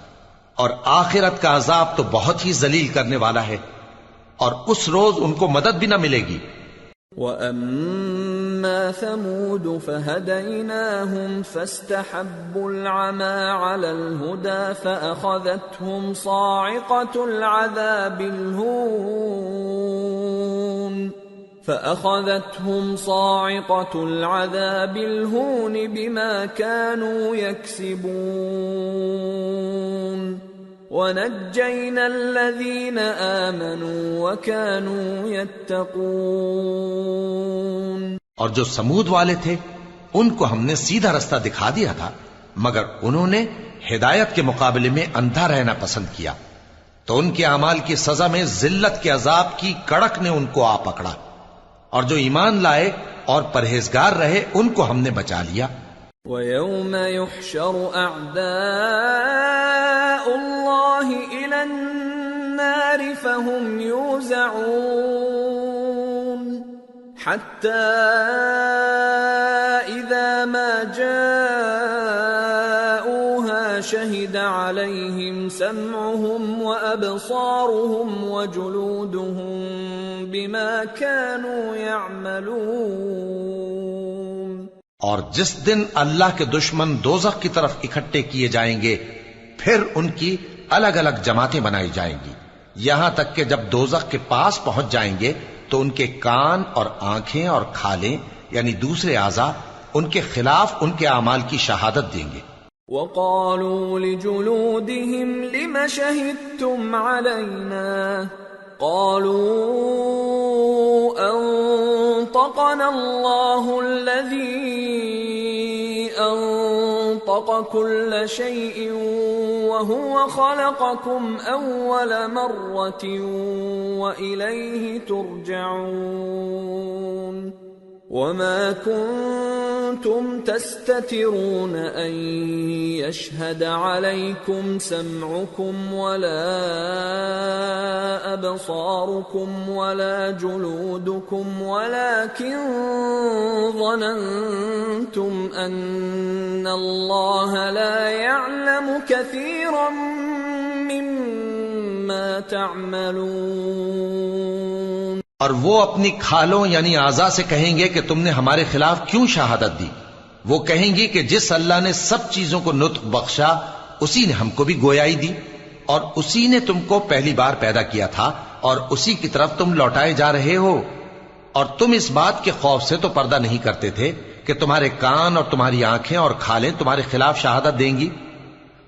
اور آخرت کا عذاب تو بہت ہی ذلیل کرنے والا ہے. اور اس روز ان کو مدد بھی نہ ملے گی۔ وَأَمَّا ثَمُودُ فَهَدَيْنَاهُمْ فَاسْتَحَبُّوا الْعَمَى عَلَى الْهُدَى فَأَخَذَتْهُمْ صَاعِقَةُ الْعَذَابِ الْهُونِ بِمَا كَانُوا يَكْسِبُونَ وَنَجَّيْنَا الَّذِينَ آمَنُوا وَكَانُوا يَتَّقُونَ۔ اور جو سمود والے تھے ان کو ہم نے سیدھا رستہ دکھا دیا تھا، مگر انہوں نے ہدایت کے مقابلے میں اندھا رہنا پسند کیا، تو ان کے اعمال کی سزا میں ذلت کے عذاب کی کڑک نے ان کو آ پکڑا، اور جو ایمان لائے اور پرہیزگار رہے ان کو ہم نے بچا لیا۔ وَيَوْمَ يُحْشَرُ أَعْدَاءُ اللَّهِ إِلَى النَّارِ فَهُمْ يُوزَعُونَ حَتَّى إِذَا مَا جَاءُوهَا شَهِدَ عَلَيْهِمْ سَمْعُهُمْ وَأَبْصَارُهُمْ وَجُلُودُهُمْ بِمَا كَانُوا يَعْمَلُونَ۔ اور جس دن اللہ کے دشمن دوزخ کی طرف اکٹھے کیے جائیں گے، پھر ان کی الگ الگ جماعتیں بنائی جائیں گی، یہاں تک کہ جب دوزخ کے پاس پہنچ جائیں گے تو ان کے کان اور آنکھیں اور کھالیں یعنی دوسرے اعضاء ان کے خلاف ان کے اعمال کی شہادت دیں گے۔ وَقَالُوا لِجُلُودِهِمْ لِمَ شَهِدتُّمْ عَلَيْنَا قَالُوا أَنطَقَنَا اللَّهُ الَّذِي أَنطَقَ كُلَّ شَيْءٍ وَهُوَ خَلَقَكُمْ أَوَّلَ مَرَّةٍ وَإِلَيْهِ تُرْجَعُونَ وَمَا كُنتُمْ تَسْتَتِرُونَ أَن يَشْهَدَ عَلَيْكُمْ سَمْعُكُمْ وَلَا أَبْصَارُكُمْ وَلَا جُلُودُكُمْ وَلَكِنْ ظَنَنْتُمْ أَنَّ اللَّهَ لَا يَعْلَمُ كَثِيرًا مِّمَّا تَعْمَلُونَ۔ اور وہ اپنی کھالوں یعنی اعضاء سے کہیں گے کہ تم نے ہمارے خلاف کیوں شہادت دی؟ وہ کہیں گی کہ جس اللہ نے سب چیزوں کو نطق بخشا اسی نے ہم کو بھی گویائی دی، اور اسی نے تم کو پہلی بار پیدا کیا تھا، اور اسی کی طرف تم لوٹائے جا رہے ہو، اور تم اس بات کے خوف سے تو پردہ نہیں کرتے تھے کہ تمہارے کان اور تمہاری آنکھیں اور کھالیں تمہارے خلاف شہادت دیں گی،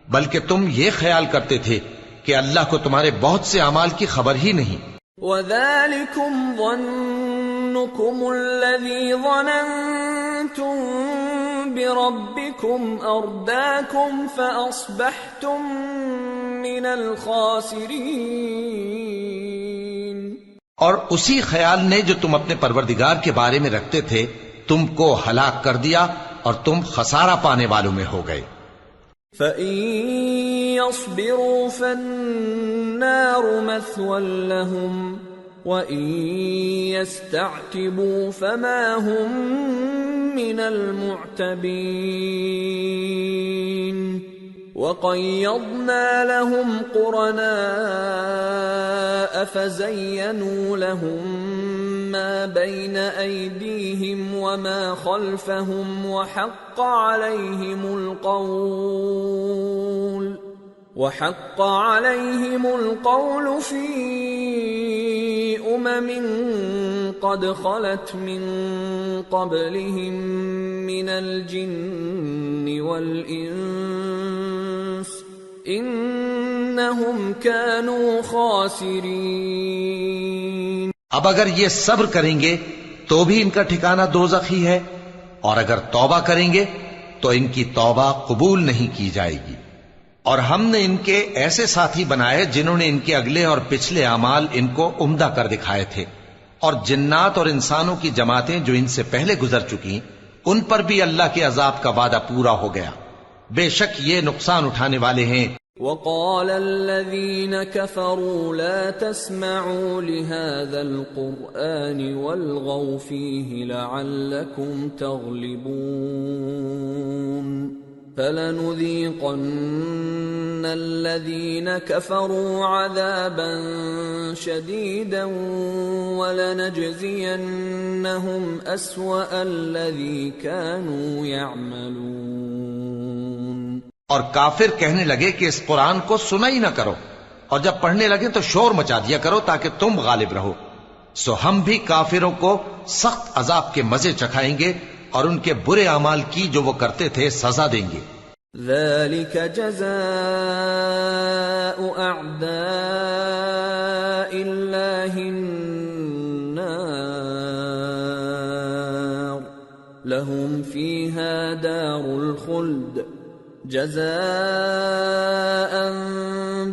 بلکہ تم یہ خیال کرتے تھے کہ اللہ کو تمہارے بہت سے اعمال کی خبر ہی نہیں۔ وَذَلِكُمْ ظَنُّكُمُ الَّذِي ظَنَنْتُمْ بِرَبِّكُمْ أَرْدَاكُمْ فَأَصْبَحْتُمْ مِنَ الْخَاسِرِينَ۔ اور اسی خیال نے جو تم اپنے پروردگار کے بارے میں رکھتے تھے تم کو ہلاک کر دیا اور تم خسارہ پانے والوں میں ہو گئے۔ فَإِن يَصْبِرُوا فَالنَّارُ مَثْوًى لَهُمْ وَإِن يَسْتَعْتِبُوا فَمَا هُمْ مِنَ الْمُعْتَبِينَ وَقَيَّضْنَا لَهُمْ قُرَنَاءَ فَزَيَّنُوا لَهُم مَّا بَيْنَ أَيْدِيهِمْ وَمَا خَلْفَهُمْ وَحَقَّ عَلَيْهِمُ الْقَوْلُ فِي أُمَمٍ قَدْ خَلَتْ مِن قَبْلِهِم مِّنَ الْجِنِّ وَالْإِنسِ إِنَّهُمْ كَانُوا خَاسِرِينَ۔ اب اگر یہ صبر کریں گے تو بھی ان کا ٹھکانہ دوزخ ہی ہے، اور اگر توبہ کریں گے تو ان کی توبہ قبول نہیں کی جائے گی۔ اور ہم نے ان کے ایسے ساتھی بنائے جنہوں نے ان کے اگلے اور پچھلے اعمال ان کو عمدہ کر دکھائے تھے، اور جنات اور انسانوں کی جماعتیں جو ان سے پہلے گزر چکی ان پر بھی اللہ کے عذاب کا وعدہ پورا ہو گیا، بے شک یہ نقصان اٹھانے والے ہیں۔ وَقَالَ الَّذِينَ كَفَرُوا لَا تَسْمَعُوا لِهَذَا الْقُرْآنِ وَالْغَوْا فِيهِ لَعَلَّكُمْ تَغْلِبُونَ فَلَنُذِيقَنَّ الَّذِينَ كَفَرُوا عَذَابًا شَدِيدًا وَلَنَجْزِيَنَّهُمْ أَسْوَأَ الَّذِي كَانُوا يَعْمَلُونَ۔ اور کافر کہنے لگے کہ اس قرآن کو سنا ہی نہ کرو، اور جب پڑھنے لگے تو شور مچا دیا کرو تاکہ تم غالب رہو۔ سو ہم بھی کافروں کو سخت عذاب کے مزے چکھائیں گے اور ان کے برے اعمال کی جو وہ کرتے تھے سزا دیں گے۔ ذَلِكَ جَزَاءُ أَعْدَاءِ اللَّهِ النَّارُ لَهُمْ فِيهَا دَارُ الْخُلْدِ جَزَاءً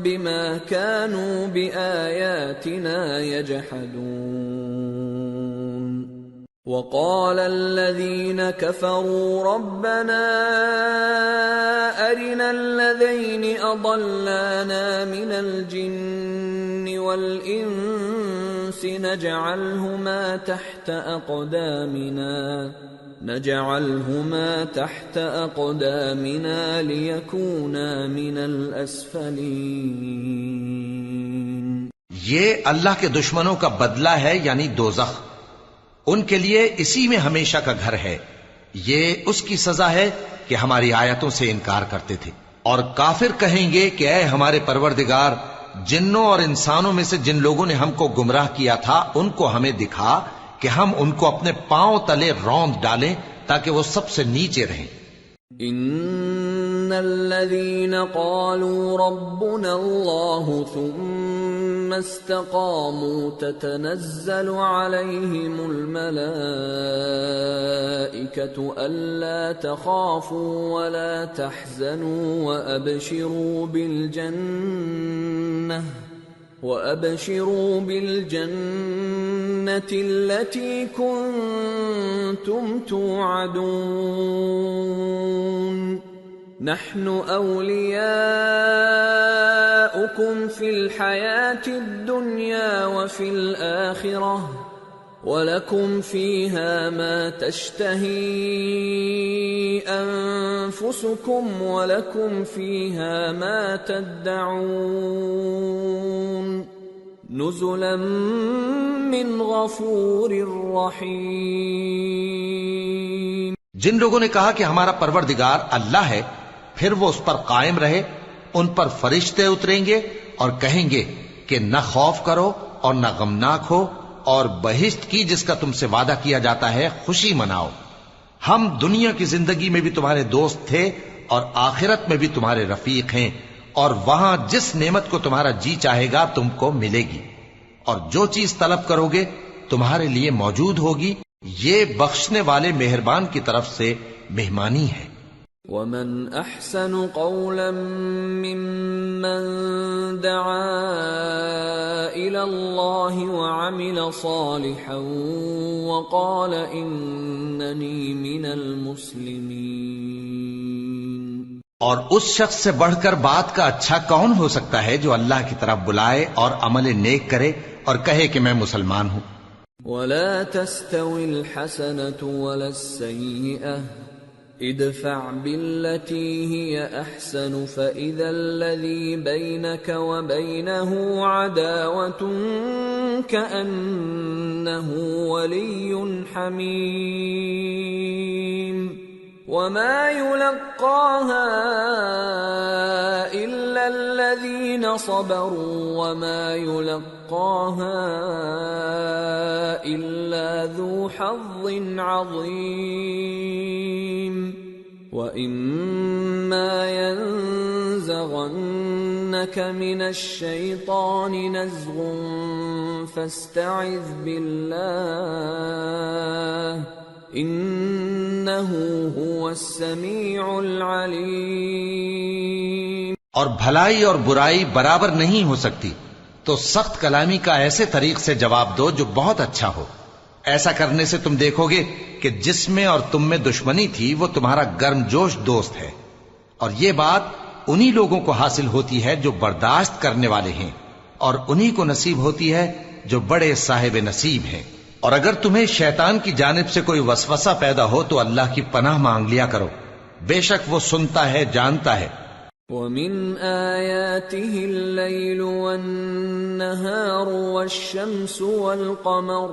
بِمَا كَانُوا بِآيَاتِنَا يَجْحَدُونَ۔ وَقَالَ الَّذِينَ كَفَرُوا رَبَّنَا أَرِنَا الَّذَيْنِ أَضَلَّانَا مِنَ الْجِنِّ وَالْإِنسِ نَجْعَلْهُمَا تَحْتَ أَقْدَامِنَا لِيَكُونَا مِنَ الْأَسْفَلِينَ۔ یہ اللہ کے دشمنوں کا بدلہ ہے، یعنی دوزخ، ان کے لیے اسی میں ہمیشہ کا گھر ہے۔ یہ اس کی سزا ہے کہ ہماری آیتوں سے انکار کرتے تھے۔ اور کافر کہیں گے کہ اے ہمارے پروردگار، جنوں اور انسانوں میں سے جن لوگوں نے ہم کو گمراہ کیا تھا ان کو ہمیں دکھا کہ ہم ان کو اپنے پاؤں تلے روند ڈالیں تاکہ وہ سب سے نیچے رہیں۔ ان الذين قالوا ربنا الله ثم استقاموا تتنزل عليهم الملائكة ألا تخافوا ولا تحزنوا وأبشروا بالجنة التي كنتم توعدون نحن أولياؤكم في الحياة الدنيا وفي الآخرة وَلَكُمْ فِيهَا مَا تَشْتَهِي أَنفُسُكُمْ وَلَكُمْ فِيهَا مَا تَدَّعُونَ نُزُلًا مِّنْ غَفُورٍ رَّحِيمٍ۔ جن لوگوں نے کہا کہ ہمارا پروردگار اللہ ہے، پھر وہ اس پر قائم رہے، ان پر فرشتے اتریں گے اور کہیں گے کہ نہ خوف کرو اور نہ غمناک ہو، اور بہشت کی جس کا تم سے وعدہ کیا جاتا ہے خوشی مناؤ۔ ہم دنیا کی زندگی میں بھی تمہارے دوست تھے اور آخرت میں بھی تمہارے رفیق ہیں، اور وہاں جس نعمت کو تمہارا جی چاہے گا تم کو ملے گی، اور جو چیز طلب کرو گے تمہارے لیے موجود ہوگی۔ یہ بخشنے والے مہربان کی طرف سے مہمانی ہے۔ وَمَنْ أَحْسَنُ قَوْلًا مِّمَّنْ دَعَا إِلَى اللَّهِ وَعَمِلَ صَالِحًا وَقَالَ إِنَّنِي مِنَ الْمُسْلِمِينَ۔ اور اس شخص سے بڑھ کر بات کا اچھا کون ہو سکتا ہے جو اللہ کی طرف بلائے اور عمل نیک کرے اور کہے کہ میں مسلمان ہوں۔ وَلَا تَسْتَوِي الْحَسَنَةُ وَلَا السَّيِّئَةُ ادفع بالتي هي احسن فاذا الذي بينك وبينه عداوة كأنه ولي حميم وما يلقاها الا الذين صبروا وما يلقاها الا ذو حظ عظيم وَإِمَّا يَنزَغَنَّكَ مِنَ الشَّيْطَانِ نَزْغٌ فَاسْتَعِذْ بِاللَّهِ إِنَّهُ هُوَ السَّمِيعُ الْعَلِيمُ۔ اور بھلائی اور برائی برابر نہیں ہو سکتی، تو سخت کلامی کا ایسے طریق سے جواب دو جو بہت اچھا ہو۔ ایسا کرنے سے تم دیکھو گے کہ جس میں اور تم میں دشمنی تھی وہ تمہارا گرم جوش دوست ہے، اور یہ بات انہی لوگوں کو حاصل ہوتی ہے جو برداشت کرنے والے ہیں، اور انہی کو نصیب ہوتی ہے جو بڑے صاحب نصیب ہیں۔ اور اگر تمہیں شیطان کی جانب سے کوئی وسوسہ پیدا ہو تو اللہ کی پناہ مانگ لیا کرو، بے شک وہ سنتا ہے، جانتا ہے۔ وَمِنْ آيَاتِهِ اللَّيْلُ وَالنَّهَارُ وَالشَّمْسُ وَالْقَمَرُ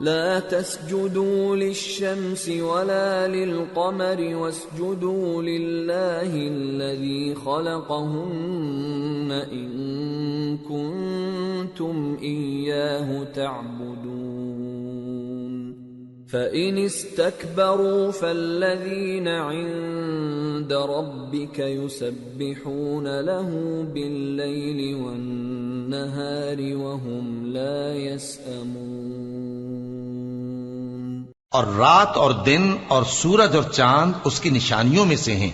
لَا تَسْجُدُوا لِلشَّمْسِ وَلَا لِلْقَمَرِ وَاسْجُدُوا لِلَّهِ الَّذِي خَلَقَهُنَّ إِن كُنتُمْ إِيَّاهُ تَعْبُدُونَ فَإِنِ اسْتَكْبَرُوا فَالَّذِينَ عِندَ رَبِّكَ يُسَبِّحُونَ لَهُ بِاللَّيْلِ وَالنَّهَارِ وَهُمْ لَا يَسْأَمُونَ۔ اور رات اور دن اور سورج اور چاند اس کی نشانیوں میں سے ہیں۔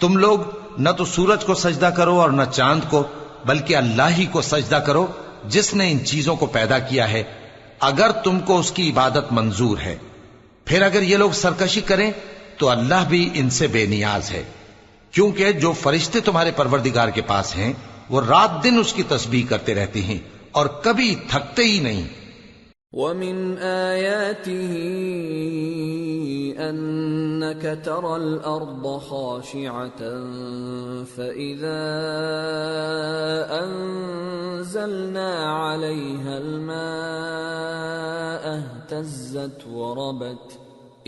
تم لوگ نہ تو سورج کو سجدہ کرو اور نہ چاند کو، بلکہ اللہ ہی کو سجدہ کرو جس نے ان چیزوں کو پیدا کیا ہے، اگر تم کو اس کی عبادت منظور ہے۔ پھر اگر یہ لوگ سرکشی کریں تو اللہ بھی ان سے بے نیاز ہے، کیونکہ جو فرشتے تمہارے پروردگار کے پاس ہیں وہ رات دن اس کی تسبیح کرتے رہتے ہیں اور کبھی تھکتے ہی نہیں۔ وَمِنْ آيَاتِهِ أَنَّكَ تَرَى الْأَرْضَ خَاشِعَةً فَإِذَا أَنزَلْنَا عَلَيْهَا الْمَاءَ اهْتَزَّتْ وَرَبَتْ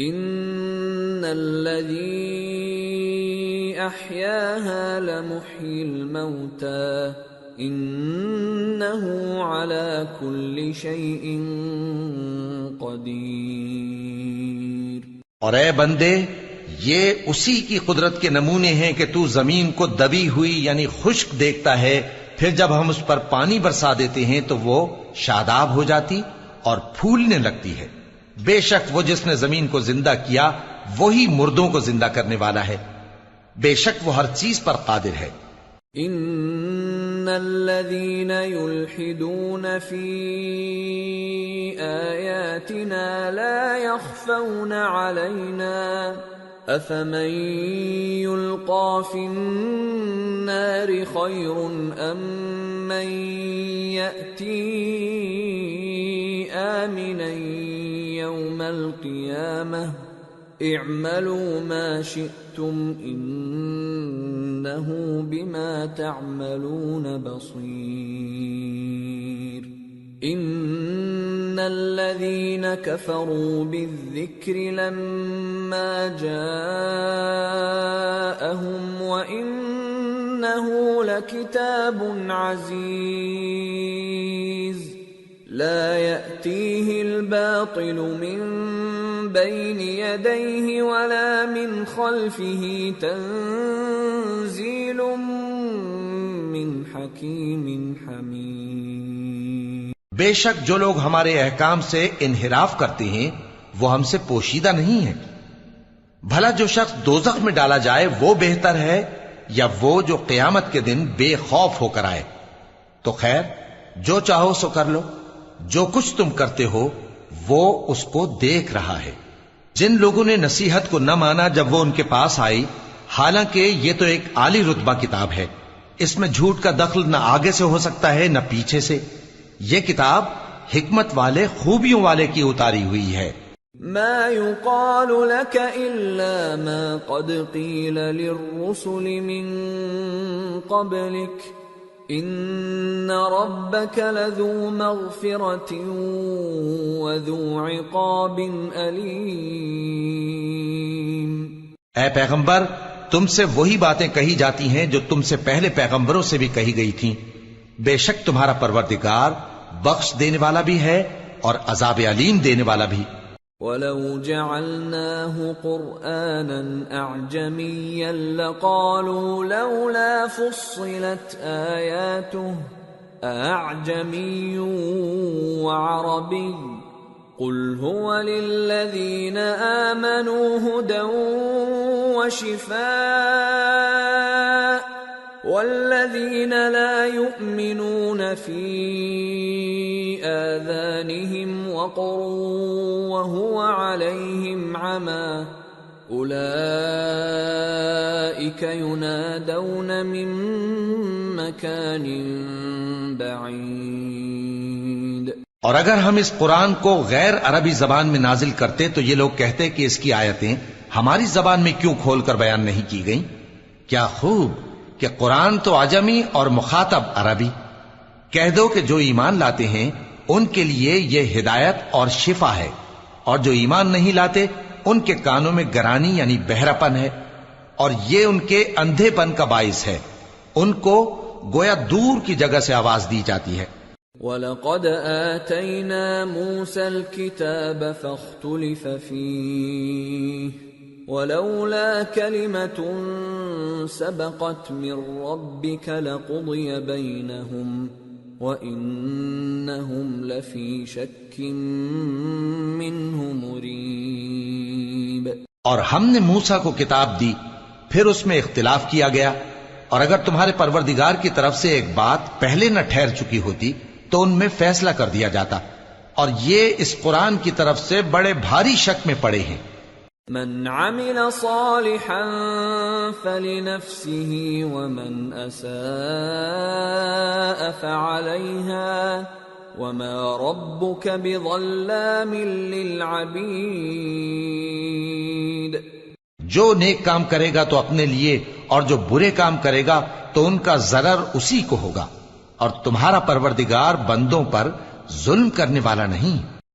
إِنَّ الَّذِي أَحْيَاهَا لَمُحْيِي الْمَوْتَى إِنَّهُ عَلَى كُلِّ شَيْءٍ قَدِيرٌ۔ اور اے بندے، یہ اسی کی قدرت کے نمونے ہیں کہ تو زمین کو دبی ہوئی یعنی خشک دیکھتا ہے، پھر جب ہم اس پر پانی برسا دیتے ہیں تو وہ شاداب ہو جاتی اور پھولنے لگتی ہے۔ بے شک وہ جس نے زمین کو زندہ کیا وہی مردوں کو زندہ کرنے والا ہے، بے شک وہ ہر چیز پر قادر ہے۔ ان الذين يلحدون في آياتنا لا يخفون علينا افمن يلقى في النار خير ام من يأتي آمنا يوم القيامة اعملوا ما شئتم انه بما تعملون بصير ان الذين كفروا بالذكر لما جاءهم وانه لكتاب عزيز لا يأتيه الباطل من بين يديه ولا من خلفه تنزيل من حكيم حميد۔ بے شک جو لوگ ہمارے احکام سے انحراف کرتے ہیں وہ ہم سے پوشیدہ نہیں ہیں۔ بھلا جو شخص دوزخ میں ڈالا جائے وہ بہتر ہے یا وہ جو قیامت کے دن بے خوف ہو کر آئے؟ تو خیر جو چاہو سو کر لو، جو کچھ تم کرتے ہو وہ اس کو دیکھ رہا ہے۔ جن لوگوں نے نصیحت کو نہ مانا جب وہ ان کے پاس آئی، حالانکہ یہ تو ایک عالی رتبہ کتاب ہے، اس میں جھوٹ کا دخل نہ آگے سے ہو سکتا ہے نہ پیچھے سے۔ یہ کتاب حکمت والے خوبیوں والے کی اتاری ہوئی ہے۔ ما يقال لك إلا ما قد قيل للرسل من قبلك ان ربك لذو مغفرة وذو عقاب أليم۔ اے پیغمبر، تم سے وہی باتیں کہی جاتی ہیں جو تم سے پہلے پیغمبروں سے بھی کہی گئی تھیں، بے شک تمہارا پروردگار بخش دینے والا بھی ہے اور عذاب علیم دینے والا بھی۔ وَلَوْ جَعَلْنَاهُ قُرْآنًا أَعْجَمِيًّا لَقَالُوا لَوْلَا فُصِّلَتْ آيَاتُهُ أَأَعْجَمِيٌّ وَعَرَبِيٌّ قُلْ هُوَ لِلَّذِينَ آمَنُوا هُدًى وَشِفَاءٌ وَالَّذِينَ لَا يُؤْمِنُونَ فِي آذَانِهِمْ وَقْرٌ وَهُوَ عَلَيْهِمْ عَمًى أُولَئِكَ يُنَادَوْنَ مِن مَّكَانٍ بَعِيدٍ۔ اور اگر ہم اس قرآن کو غیر عربی زبان میں نازل کرتے تو یہ لوگ کہتے کہ اس کی آیتیں ہماری زبان میں کیوں کھول کر بیان نہیں کی گئی؟ کیا خوب کہ قرآن تو عجمی اور مخاطب عربی. کہہ دو کہ جو ایمان لاتے ہیں ان کے لیے یہ ہدایت اور شفا ہے، اور جو ایمان نہیں لاتے ان کے کانوں میں گرانی یعنی بہراپن ہے، اور یہ ان کے اندھے پن کا باعث ہے. ان کو گویا دور کی جگہ سے آواز دی جاتی ہے. وَلَقَدْ آتَيْنَا مُوسَى الْكِتَابَ فَاخْتُلِفَ فِيهِ وَلَوْلَا كَلِمَةٌ سَبَقَتْ مِنْ رَبِّكَ لَقُضِيَ بَيْنَهُمْ وَإِنَّهُمْ لَفِي شَكٍّ مِّنْهُ مُرِيبٍ. اور ہم نے موسیٰ کو کتاب دی، پھر اس میں اختلاف کیا گیا، اور اگر تمہارے پروردگار کی طرف سے ایک بات پہلے نہ ٹھہر چکی ہوتی تو ان میں فیصلہ کر دیا جاتا، اور یہ اس قرآن کی طرف سے بڑے بھاری شک میں پڑے ہیں. من عمل صالحا فلنفسه ومن اساء فعليها وما ربك بظلام للعبید. جو نیک کام کرے گا تو اپنے لیے، اور جو برے کام کرے گا تو ان کا ضرر اسی کو ہوگا، اور تمہارا پروردگار بندوں پر ظلم کرنے والا نہیں.